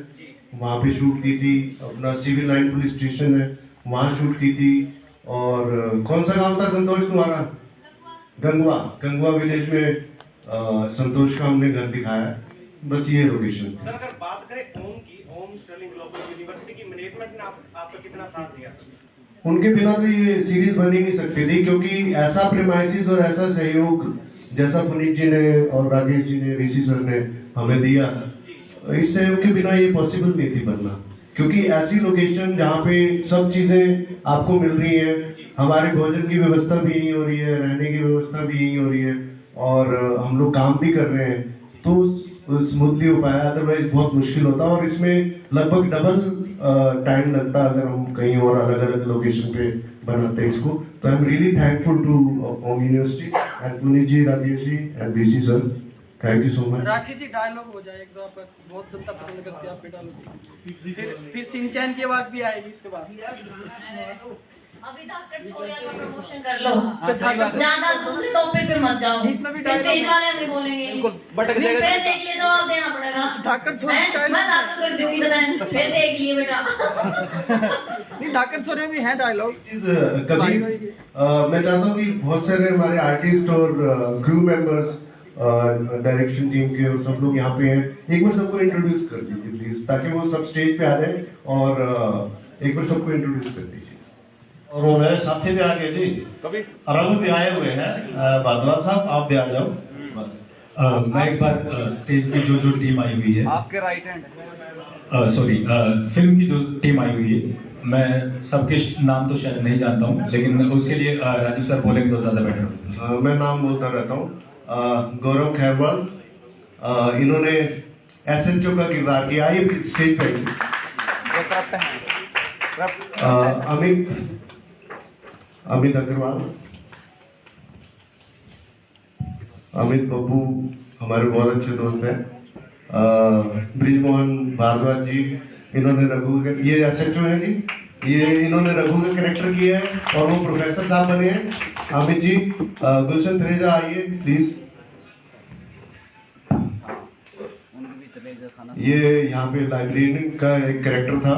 वहाँ पे शूट की थी। अपना सिविल लाइन पुलिस स्टेशन है, वहाँ शूट की थी। और कौन सा गांव था संतोष तुम्हारा? गंगवा विलेज में संतोष का हमने घर दिखाया। बस ये लोकेशन सर, अगर बात करें ओम की, ओम स्टर्लिंग ग्लोबल यूनिवर्सिटी की मैनेजमेंट ने आपका कितना साथ दिया? उनके बिना तो ये सीरीज बन ही नहीं सकती थी, क्योंकि ऐसा प्रीमाइसिस और ऐसा सहयोग जैसा पुनीत जी ने और राकेश जी ने, ऋषि सर ने हमें दिया, इस सहयोग के बिना ये पॉसिबल नहीं थी बनना। क्योंकि ऐसी लोकेशन जहाँ पे सब चीजें आपको मिल रही हैं, हमारे भोजन की व्यवस्था भी यही हो रही है, रहने की व्यवस्था भी यही हो रही है, और हम लोग काम भी कर रहे हैं, तो स्मूथली हो पाया। अदरवाइज बहुत मुश्किल होता, और इसमें लगभग डबल टाइम लगता अगर हम कहीं और अलग अलग लोकेशन पे बनाते इसको। तो I am really thankful to Om University and Puneet ji, Rakesh ji and BC sir, thank you so much. Rakesh ji, dialogue हो जाए एक दो, आप बहुत जनता पसंद करते हैं आपके डायलॉग, फिर सिंचैन की आवाज भी आएगी इसके बाद। अभी धाकड़ छोरिया का प्रमोशन कर लो, ज्यादा दूसरे टॉपिक पे मत जाओ, स्टेज वाले हमें बोलेंगे, फिर देख लिए जवाब देना पड़ेगा। धाकड़ छोरिया मैं धाकड़ कर दूंगी तो मैं फिर देख लिए बेटा। नहीं, धाकड़ छोरिया भी है डायलॉग। कभी मैं चाहता हूँ कि बहुत सारे हमारे आर्टिस्ट और क्रू मेंबर्स, डायरेक्शन टीम के और सब लोग यहाँ पे हैं, एक बार सबको इंट्रोड्यूस कर दीजिए प्लीज, ताकि वो सब स्टेज पे आ जाए, और एक बार सबको इंट्रोड्यूस कर दीजिए। और वो मेरे साथी भी आ गए जी, रघु भी आए हुए हैं, भारद्वाज साहब आप भी आ जाओ। मैं एक बार स्टेज की जो टीम आई हुई है, आपके राइट हैंड, सॉरी फिल्म की जो टीम आई हुई है, मैं सबके नाम तो शायद नहीं जानता हूँ, लेकिन उसके लिए राजू सर बोलेंगे तो ज़्यादा बेटर। मैं नाम बोलता रहता हूँ। गौरव खैरवाल, इन्होंने SHO का किरदार किया। आइए स्टेज पे। अमित अग्रवाल, अमित बब्बू हमारे बहुत अच्छे दोस्त हैं। ब्रिजमोहन भारद्वाज जी, इन्होंने रघु ये SHO है जी, ये इन्होंने रघु का कैरेक्टर किया है और वो प्रोफेसर साहब बने हैं। अमित जी, गुलशन थरेजा आइए प्लीज। ये यहाँ पे लाइब्रेरियन का एक कैरेक्टर था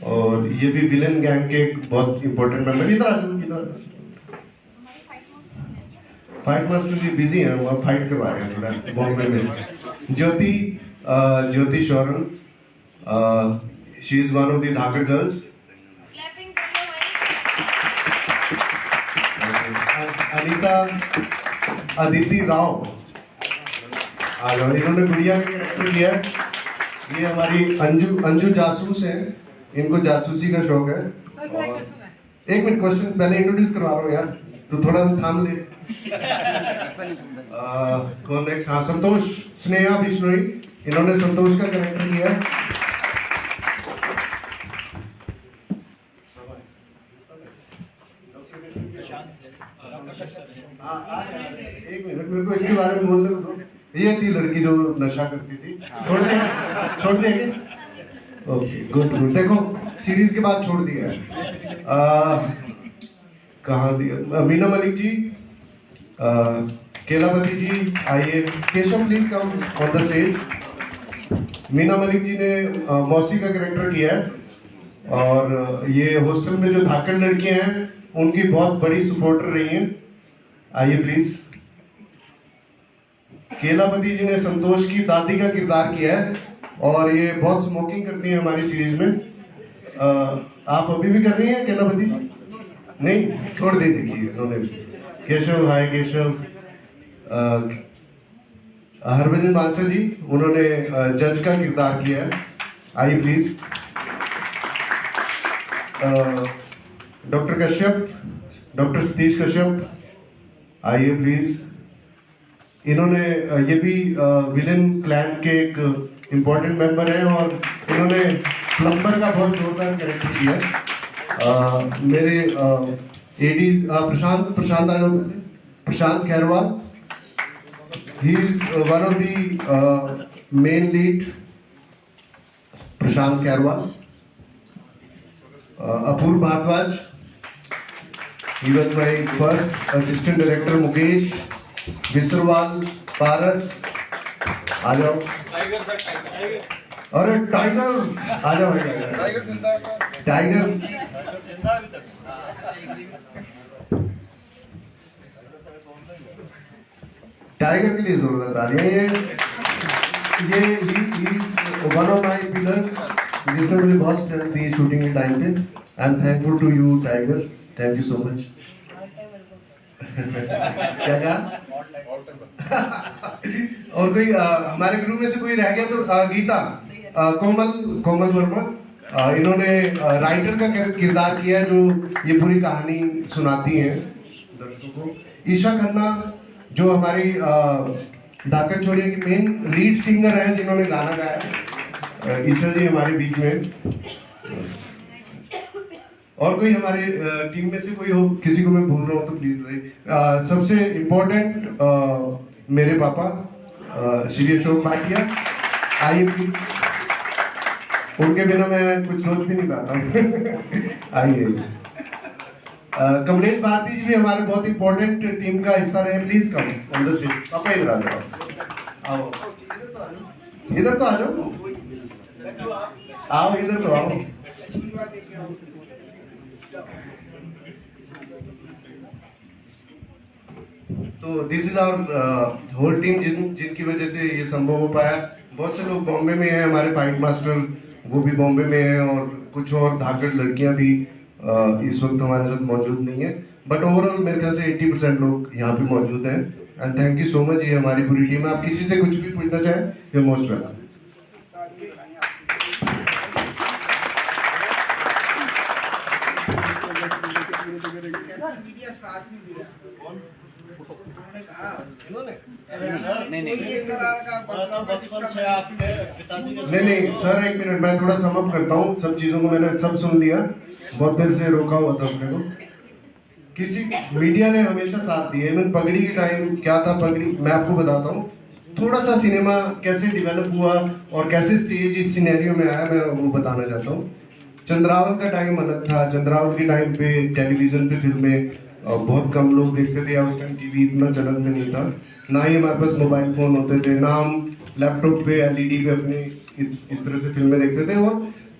और ये भी विलन गैंग के एक बहुत इंपॉर्टेंट मेंबर। इधर आ जाओ, इधर। फाइट मास्टर जी बिजी हैं, वो फाइट करवा रहे हैं थोड़ा बॉम्बे में। Jyoti Sheoran, she is one of the धाकड़ गर्ल्स। अनीता अदिति राव, इन्होंने गुड़िया का कैरेक्टर किया है। ये हमारी अंजू जासूस हैं, इनको जासूसी का शौक है। और एक मिनट, क्वेश्चन पहले इंट्रोड्यूस करवा रहा हूँ यार, तो थोड़ा सा थाम ले। कौन नेक्स्ट? हाँ, संतोष स्नेहा बिश्नोई, इन्होंने संतोष का कैरेक्टर किया है। एक मिनट, मेरे को इसके बारे में बोलने दो। ये थी लड़की जो नशा करती थी, छोड़ दिया क्या? Okay, good good. देखो सीरीज के बाद छोड़ दिया है। कहाँ दिया? मीना मलिक जी, केलापति जी आइए। Keshav please come on the stage. Meena Malik ji ने मौसी का कैरेक्टर किया है और ये हॉस्टल में जो धाकड़ लड़कियां हैं उनकी बहुत बड़ी सपोर्टर रही हैं। आइए प्लीज। केलापति जी ने संतोष की दादी का किरदार किया है और ये बहुत स्मोकिंग करती है हमारी सीरीज में। आप अभी भी कर रही हैं केलापति जी? नहीं, छोड़ दी देखिए उन्होंने। केशव, हाय केशव। हरभजन मानसर जी, उन्होंने जज का किरदार किया है। आइए please. Doctor Kashyap, doctor Satish Kashyap आइए प्लीज। इन्होंने ये भी विलन क्लैन के एक इम्पोर्टेंट मेंबर हैं और इन्होंने प्लम्बर का बहुत जोरदार कैरेक्टर किया है। मेरे ADs Prashant Khairwal, he is one of the main lead. Prashant Khairwal. Apurva Bhardwaj, he was my first assistant director। Mukesh Bisarwal, Paras आ जाओ। अरे टाइगर आ जाओ। टाइगर टाइगर के लिए जरूरत आ रही है। ये वन ऑफ माई पिलर्स जिसने मुझे बहुत स्ट्रेंथ दी शूटिंग के टाइम पे। I am thankful to you Tiger, thank you so much. क्या कहा? और कोई हमारे ग्रुप में से कोई रह गया तो गीता, कोमल वर्मा, इन्होंने राइटर का किरदार किया है जो ये पूरी कहानी सुनाती हैं दर्शकों को। ईशा खन्ना जो हमारी धाकड़ छोड़िया की मेन लीड सिंगर हैं जिन्होंने गाना गाया। ईशा जी हमारे बीच में। और कोई हमारी टीम में से कोई हो, किसी को मैं भूल रहा हूँ तो प्लीज रही। सबसे इम्पोर्टेंट मेरे पापा श्री अशोक भाटिया, आइए प्लीज। उनके बिना मैं कुछ सोच भी नहीं पाता। आइए। कमलेश भारती जी भी हमारे बहुत इंपॉर्टेंट टीम का हिस्सा रहे। Please come on the stage. पापा इधर आ जाओ, आओ इधर तो आ जाओ, आओ इधर तो आओ। तो this is our whole team जिनकी वजह से ये संभव हो पाया। बहुत से लोग बॉम्बे में हैं, हमारे फाइट मास्टर वो भी बॉम्बे में हैं और कुछ और धाकड़ लड़कियां भी इस वक्त हमारे साथ मौजूद नहीं है, बट ओवरऑल मेरे ख्याल से 80% लोग यहाँ पे मौजूद हैं। And thank you so much, ये हमारी पूरी टीम है। आप किसी से कुछ भी पूछना चाहें, ये मोस्ट वेलकम। मीडिया साथ नहीं दिया। उन्होंने कहा नहीं सर, एक मिनट, मैं थोड़ा समअप करता हूँ। सब चीजों को मैंने सब सुन लिया, बहुत देर से रोका हुआ था अपने को। किसी मीडिया ने हमेशा साथ दिया, इवन पगड़ी के टाइम क्या था, पगड़ी मैं आपको बताता हूँ थोड़ा सा सिनेमा कैसे डेवलप हुआ और कैसे स्टेज इस सिनेरियो में आया, मैं वो बताना चाहता हूँ। चंद्रावत का टाइम अलग था। चंद्रावत के टाइम पे टेलीविजन पे फिल्में बहुत कम लोग देखते थे, उस टाइम टीवी इतना चलन में नहीं था, ना ही हमारे पास मोबाइल फोन होते थे, ना हम लैपटॉप पे एलईडी पे अपनी इस तरह से फिल्में देखते थे। और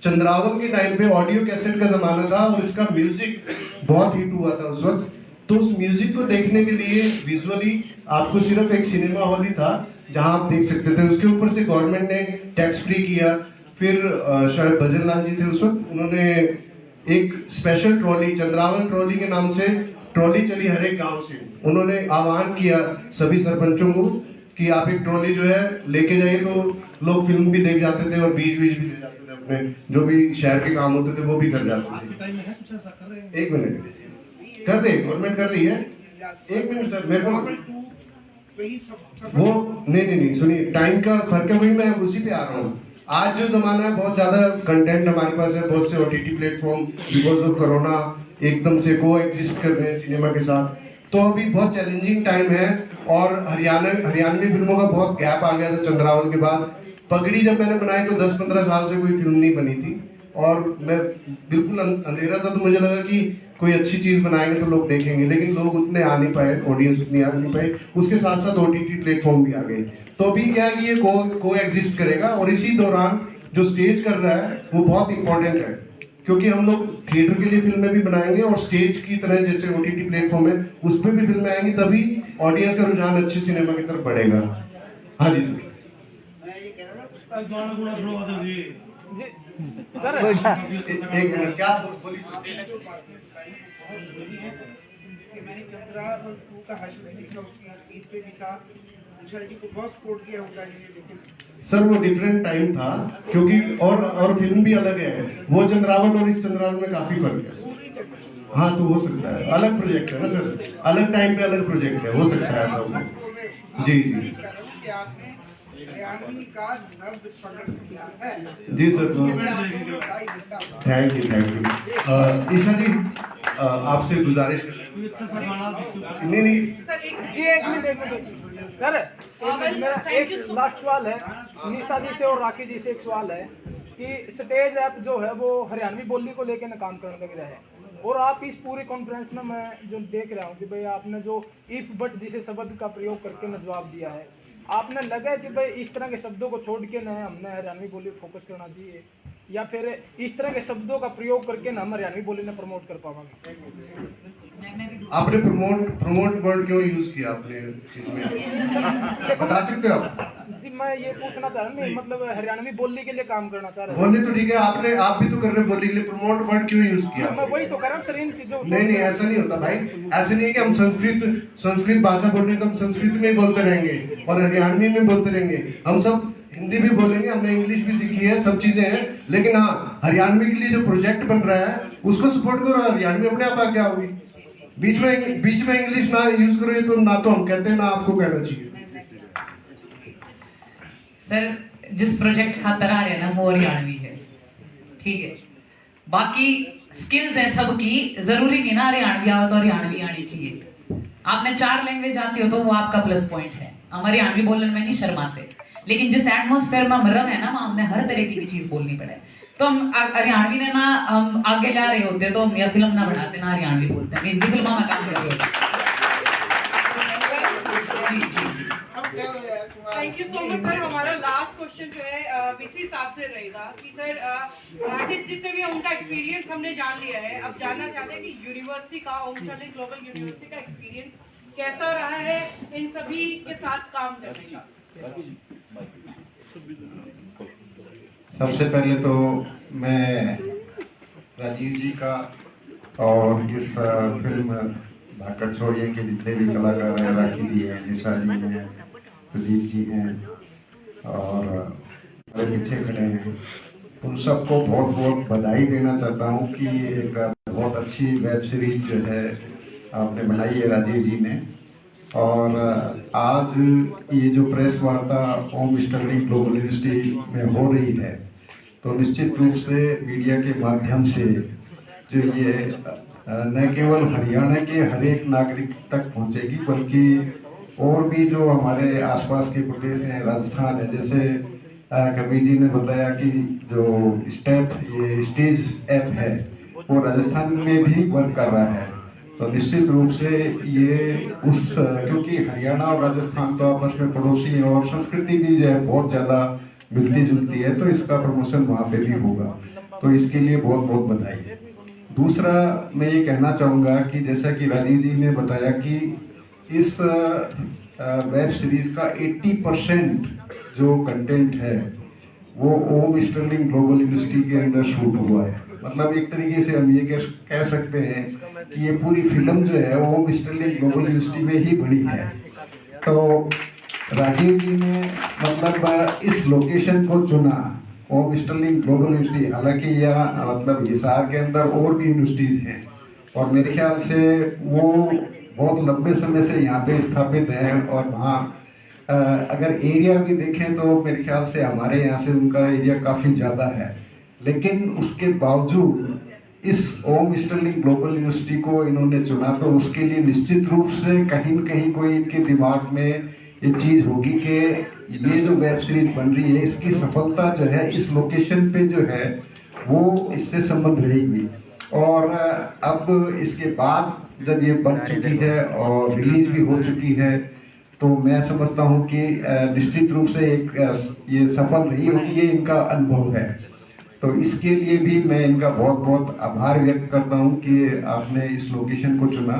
चंद्रावत के टाइम पे ऑडियो कैसेट का जमाना था और इसका म्यूजिक बहुत हिट हुआ था उस वक्त। तो उस म्यूजिक को देखने के लिए विजुअली आपको सिर्फ एक सिनेमा हॉल ही था जहां आप देख सकते थे। उसके ऊपर से गवर्नमेंट ने टैक्स फ्री किया। फिर शायद भजन लाल जी थे उस वक्त, उन्होंने एक स्पेशल ट्रॉली, चंद्रावन ट्रॉली के नाम से ट्रॉली चली हर एक गांव से। उन्होंने आह्वान किया सभी सरपंचों को कि आप एक ट्रॉली जो है लेके जाइए, तो लोग फिल्म भी देख जाते थे और बीज भी ले जाते थे, अपने जो भी शहर के काम होते थे वो भी कर जाते थे। एक मिनट, कर रही गवर्नमेंट कर रही है। एक मिनट सर, मेरे को वो नहीं सुनिए, टाइम का फर्क है, वही मैं उसी पे आ रहा हूँ। आज जो जमाना है, बहुत ज्यादा कंटेंट हमारे पास है, बहुत से OTT platform because of corona एकदम से को एग्जिस्ट कर रहे हैं सिनेमा के साथ। तो अभी बहुत चैलेंजिंग टाइम है और हरियाणवी फिल्मों का बहुत गैप आ गया था चंद्रावल के बाद। पगड़ी जब मैंने बनाई तो 10-15 साल से कोई फिल्म नहीं बनी थी और मैं बिल्कुल अंधेरा था, तो मुझे लगा कि कोई अच्छी चीज बनाएंगे तो लोग देखेंगे, लेकिन लोग उतने आ नहीं पाए, ऑडियंस उतनी आ नहीं पाई। उसके साथ साथ ओटीटी प्लेटफॉर्म भी आ गए। तो अभी क्या है कि ये को एग्जिस्ट करेगा और इसी दौरान जो स्टेज कर रहा है वो बहुत इंपॉर्टेंट है, क्योंकि हम लोग थिएटर के लिए फिल्में भी बनाएंगे और स्टेज की तरह जैसे ओटीटी प्लेटफॉर्म है उस पर भी फिल्में आएंगी, तभी ऑडियंस का रुझान अच्छे सिनेमा की तरफ बढ़ेगा। हाँ जी सर। सर एक मिनट, क्या बोली? मैंने चंद्रावल 2 का हाशिया लिखा, उसकी इस पे लिखा, विशाल जी को बहुत सपोर्ट किया होगा, लेकिन सर वो डिफरेंट टाइम था, क्योंकि और फिल्म भी अलग है। वो चंद्रावल और इस चंद्रावल में काफी फर्क है। हाँ, तो हो सकता है अलग प्रोजेक्ट है ना सर, अलग टाइम पे अलग प्रोजेक्ट है, हो सकता है ऐसा। जी आपने हरियाणवी का नब्ज पकड़ लिया है। जी सर, थैंक यू। ईशा जी, आपसे गुजारिश नहीं सर मेरा एक लास्ट सवाल है निशा जी से और राखी जी से। एक सवाल है कि स्टेज ऐप जो है वो हरियाणवी बोली को लेकर ना काम करने लग रहा है, और आप इस पूरी कॉन्फ्रेंस में मैं जो देख रहा हूँ कि भाई आपने जो इफ बट जिसे शब्द का प्रयोग करके ना जवाब दिया है, आपने लगा है कि भाई इस तरह के शब्दों को छोड़ के ना हमने हरियाणवी बोली फोकस करना चाहिए, या फिर इस तरह के शब्दों का प्रयोग करके ना हम हरियाणवी बोली ने प्रमोट कर पाएंगे? आपने प्रमोट वर्ड क्यों यूज किया आपने इसमें, बता सकते हो आप? जी मैं ये पूछना चाह रहा हूँ, मतलब हरियाणवी बोली के लिए काम करना चाह रहे हैं। बोली तो ठीक है, आप भी तो कर रहे हैं बोली के लिए, प्रमोट वर्ड क्यों यूज किया? मैं वही तो कर रहा हूँ सर, इन चीजों। नहीं ऐसा नहीं होता भाई, ऐसे नहीं है कि हम संस्कृत भाषा बोल रहे हैं तो हम संस्कृत में ही बोलते रहेंगे और हरियाणवी में बोलते रहेंगे। हम सब हिंदी भी बोलेंगे, हमने इंग्लिश भी सीखी है, सब चीजें हैं, लेकिन हाँ हरियाणवी के लिए जो प्रोजेक्ट बन रहा है उसको सपोर्ट करो, हरियाणवी अपने आप आगे आओगी। बीच में इंग्लिश ना यूज करो, तो ना तो हम कहते हैं ना आपको कहना चाहिए। सर जिस प्रोजेक्ट खातर आ रहे हैं ना वो हरियाणवी है, ठीक है, बाकी स्किल्स है सबकी, जरूरी नहीं ना हरियाणवी आओ तो हरियाणवी आनी चाहिए। आपने 4 लैंग्वेज आती हो तो वो आपका प्लस पॉइंट है। हम हरियाणवी बोलने में नहीं शर्माते, लेकिन जिस एटमोस्फेयर में हम रह है ना वहाँ हमने हर तरह की चीज बोलनी पड़े। तो हम हरियाणवी ने ना हम आगे जा रहे होते तो हम या फिल्म ना बनाते ना हरियाणवी बोलते हैं, हिंदी फिल्मों में काम करते होते। Thank you so much sir. हमारा लास्ट क्वेश्चन जो है वीसी साहब से रहेगा कि सर आर्टिस्ट जितने भी उनका एक्सपीरियंस हमने जान लिया है, अब जानना चाहते हैं कि यूनिवर्सिटी का ओमशाली ग्लोबल यूनिवर्सिटी का एक्सपीरियंस कैसा रहा है इन सभी के साथ काम करने का। सबसे पहले तो मैं राजीव जी का और इस फिल्म भाकड़ छोड़िए के जितने भी कलाकार हैं, राखी जी हैं, निशा जी हैं, प्रदीप जी हैं और हमारे पीछे खड़े हैं, उन सबको बहुत बहुत बधाई देना चाहता हूँ कि एक बहुत अच्छी वेब सीरीज जो है आपने बनाई है राजीव जी ने। और आज ये जो प्रेस वार्ता ओम स्टर्लिंग ग्लोबल यूनिवर्सिटी में हो रही है, तो निश्चित रूप से मीडिया के माध्यम से जो ये न केवल हरियाणा के हर एक नागरिक तक पहुंचेगी, बल्कि और भी जो हमारे आसपास के प्रदेश हैं, राजस्थान है, जैसे कबीर जी ने बताया कि जो ये स्टेज ऐप है वो राजस्थान में भी वर्क कर रहा है। तो निश्चित रूप से ये क्योंकि हरियाणा और राजस्थान तो आपस में पड़ोसी हैं और संस्कृति भी जो है बहुत ज़्यादा मिलती जुलती है, तो इसका प्रमोशन वहाँ पे भी होगा। तो इसके लिए बहुत बहुत बधाई। दूसरा मैं ये कहना चाहूँगा कि जैसा कि राजीव जी ने बताया कि इस वेब सीरीज का 80% जो कंटेंट है वो ओम स्टर्लिंग ग्लोबल यूनिवर्सिटी के अंदर शूट हुआ है। मतलब एक तरीके से हम ये कह सकते हैं कि ये पूरी फिल्म जो है ओम स्टर्लिंग ग्लोबल यूनिवर्सिटी में ही बनी है। तो राजीव जी ने मतलब इस लोकेशन को चुना, ओम स्टर्लिंग ग्लोबल यूनिवर्सिटी। हालांकि यह मतलब हिसार के अंदर और भी यूनिवर्सिटीज हैं और मेरे ख्याल से वो बहुत लंबे समय से यहाँ पे स्थापित हैं। और वहाँ अगर एरिया भी देखें तो मेरे ख्याल से हमारे यहाँ से उनका एरिया काफ़ी ज़्यादा है, लेकिन उसके बावजूद इस ओम स्टर्लिंग ग्लोबल यूनिवर्सिटी को इन्होंने चुना। तो उसके लिए निश्चित रूप से कहीं न कहीं कोई इनके दिमाग में ये चीज़ होगी कि ये जो वेब सीरीज बन रही है इसकी सफलता जो है इस लोकेशन पे जो है वो इससे संबंध रहेगी। और अब इसके बाद जब ये बन चुकी है और रिलीज भी हो चुकी है, तो मैं समझता हूँ कि निश्चित रूप से एक ये सफल रही होगी, ये इनका अनुभव है। तो इसके लिए भी मैं इनका बहुत बहुत आभार व्यक्त करता हूँ कि आपने इस लोकेशन को चुना।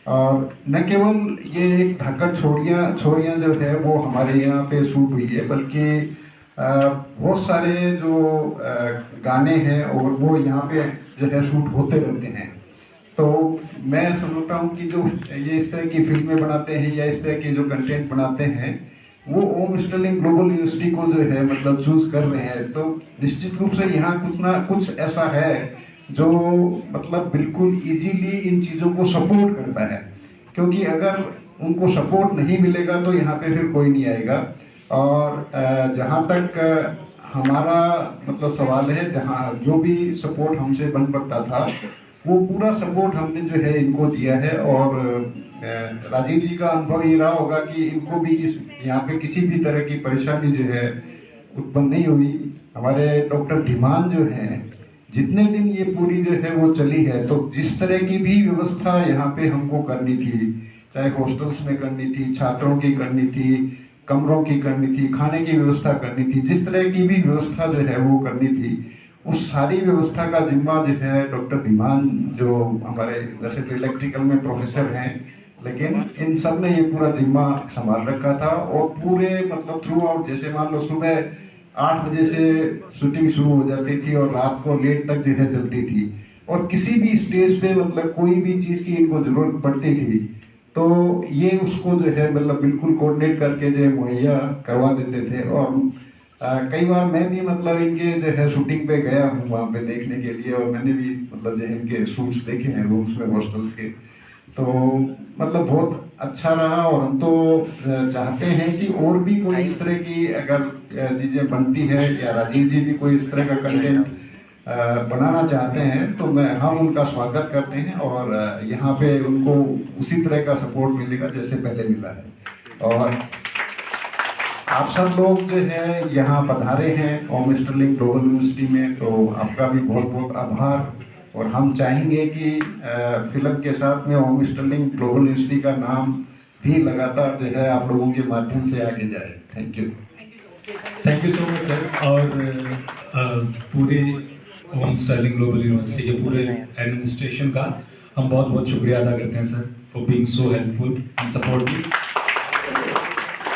और न केवल ये एक धाकड़ छोरियाँ जो है वो हमारे यहाँ पे शूट हुई है, बल्कि बहुत सारे जो गाने हैं और वो यहाँ पे जो है शूट होते रहते हैं। तो मैं समझता हूँ कि जो ये इस तरह की फिल्में बनाते हैं या इस तरह के जो कंटेंट बनाते हैं वो ओम स्टर्लिंग ग्लोबल यूनिवर्सिटी को जो है मतलब चूज कर रहे हैं। तो निश्चित रूप से यहाँ कुछ ना कुछ ऐसा है जो मतलब बिल्कुल इजीली इन चीज़ों को सपोर्ट करता है, क्योंकि अगर उनको सपोर्ट नहीं मिलेगा तो यहाँ पे फिर कोई नहीं आएगा। और जहाँ तक हमारा मतलब सवाल है, जहाँ जो भी सपोर्ट हमसे बन पड़ता था वो पूरा सपोर्ट हमने जो है इनको दिया है। और राजीव जी का अनुभव ये रहा होगा कि इनको भी यहाँ पे किसी भी तरह की परेशानी जो है उत्पन्न नहीं हुई। हमारे डॉक्टर धीमान जो हैं, जितने दिन ये पूरी जो है वो चली है, तो जिस तरह की भी व्यवस्था यहाँ पे हमको करनी थी, चाहे हॉस्टल्स में करनी थी, छात्रों की करनी थी, कमरों की करनी थी, खाने की व्यवस्था करनी थी, जिस तरह की भी व्यवस्था जो है वो करनी थी, उस सारी व्यवस्था का जिम्मा जो है डॉक्टर धीमान, जो हमारे वैसे तो इलेक्ट्रिकल में प्रोफेसर हैं, लेकिन इन सब ने ये पूरा जिम्मा संभाल रखा था। और पूरे मतलब थ्रू आउट, जैसे मान लो सुबह 8 बजे से शूटिंग शुरू हो जाती थी और रात को लेट तक जो है चलती थी, और किसी भी स्टेज पे मतलब कोई भी चीज़ की इनको जरूरत पड़ती थी तो ये उसको जो है मतलब बिल्कुल कोऑर्डिनेट करके जो है मुहैया करवा देते थे। और कई बार मैं भी मतलब इनके जो है शूटिंग पे गया हूँ वहाँ पे देखने के लिए, और मैंने भी मतलब जो है इनके शूट्स देखे हैं रूम्स में हॉस्टल्स के। तो मतलब बहुत अच्छा रहा। और हम तो चाहते हैं कि और भी कोई इस तरह की अगर चीज़ें बनती है या राजीव जी भी कोई इस तरह का कंटेंट बनाना चाहते हैं तो हम उनका स्वागत करते हैं। और यहाँ पे उनको उसी तरह का सपोर्ट मिलेगा जैसे पहले मिला है। और आप सब लोग जो है यहाँ पधारे हैं ओम स्टर्लिंग ग्लोबल यूनिवर्सिटी में, तो आपका भी बहुत बहुत आभार। और हम चाहेंगे कि फिल्म के साथ में ओम स्टर्लिंग ग्लोबल यूनिवर्सिटी का नाम भी लगातार जो है आप लोगों के माध्यम से आगे जाए। Thank you so much sir. और पूरे ओम स्टर्लिंग ग्लोबल यूनिवर्सिटी के पूरे एडमिनिस्ट्रेशन का हम बहुत बहुत शुक्रिया अदा करते हैं sir, for being so helpful and supportive.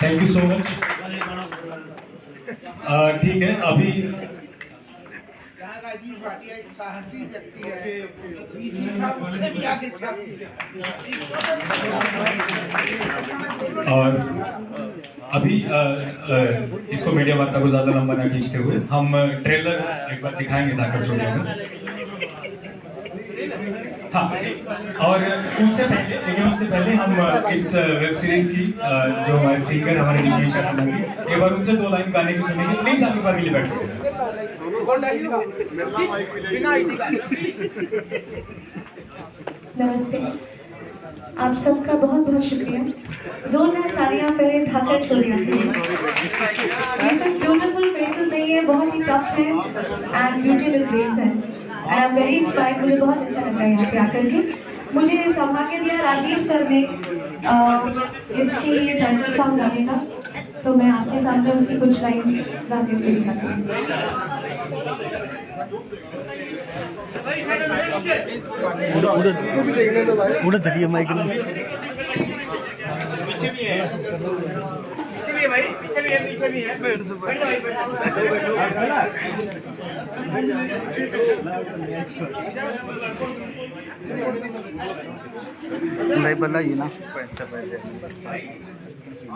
Thank you so much. ठीक है, अभी अजीत भाटिया एक साहसी व्यक्ति है, डीसी साहब उससे भी आगे चलते और अभी इसको मीडिया वार्ता को ज्यादा लंबा ना खींचते हुए हम ट्रेलर एक बार दिखाएंगे धाकड़ चोरिया का। हाँ, और उससे पहले हम इस वेब सीरीज की जो हमारे सिंगर हमारे विशेष एक बार उनसे 2 लाइन गाने की सुनेंगे। प्लीज आपके बार के लिए बैठे। नमस्ते, आप सबका बहुत बहुत शुक्रिया। जोरदार तालियां करें धाकड़ चोरिया के लिए। ये सब ब्यूटीफुल फेसेस नहीं है, बहुत ही टफ है एंड ब्यूटीफुल ग्रेट्स हैं and I am very inspired. मुझे बहुत अच्छा लग रहा है यहाँ पे आकर के। मुझे सौभाग्य दिया राजीव सर ने इसके लिए टाइटल सॉन्ग गाने का, तो मैं आपके सामने उसकी कुछ लाइन्स गा करके दिखाती हूँ। पूरा धरिए माइक में। पीछे भी है भाई, पीछे भी है। नहीं बनाइए ना।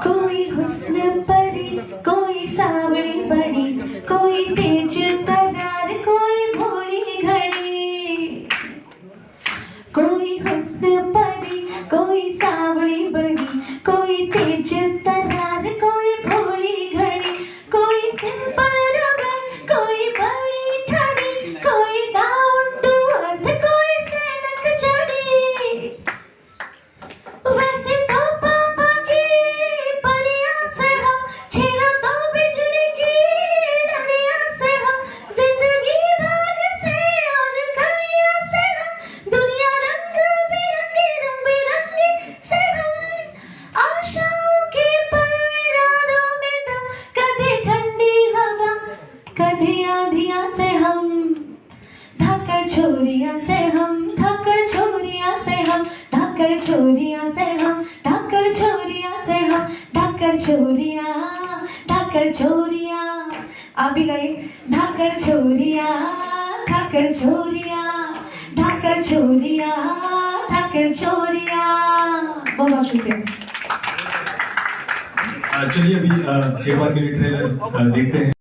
कोई हुस्न परी, कोई सावली बड़ी, कोई तेज तरार, कोई भोली घड़ी। कोई हुस्न परी, कोई सावली बड़ी, कोई तेज तरार, कोई भोली घड़ी। कोई सिंपल रबर, कोई बड़ी ठड़ी, कोई डाउन टू अर्थ, कोई सैनक चढ़ी। वैसे तो पापा की परियां से हम, छेड़ा तो बिजली की लड़ियां से हम, जिंदगी भाग से और कलियां से हम, दुनिया रंग बिरंगी से हम। आशाओं के परवेरादों में दम, कदे ठंडी हवा, कदे आंधियां से हम। धाकड़ छोरियां से हम, धाकड़ छोरियां से हम, धाकड़ छोरियां से हम, धाकड़ छोरियां से हम, धाकड़ छोरियां, धाकड़ छोरियां। आप भी गाइए। धाकड़ छोरियां, धाकड़ छोरियां, धाकड़ छोरियां, धाकड़ छोरियां। बहुत बहुत शुक्रिया। चलिए अभी एक बार के लिए ट्रेलर देखते हैं।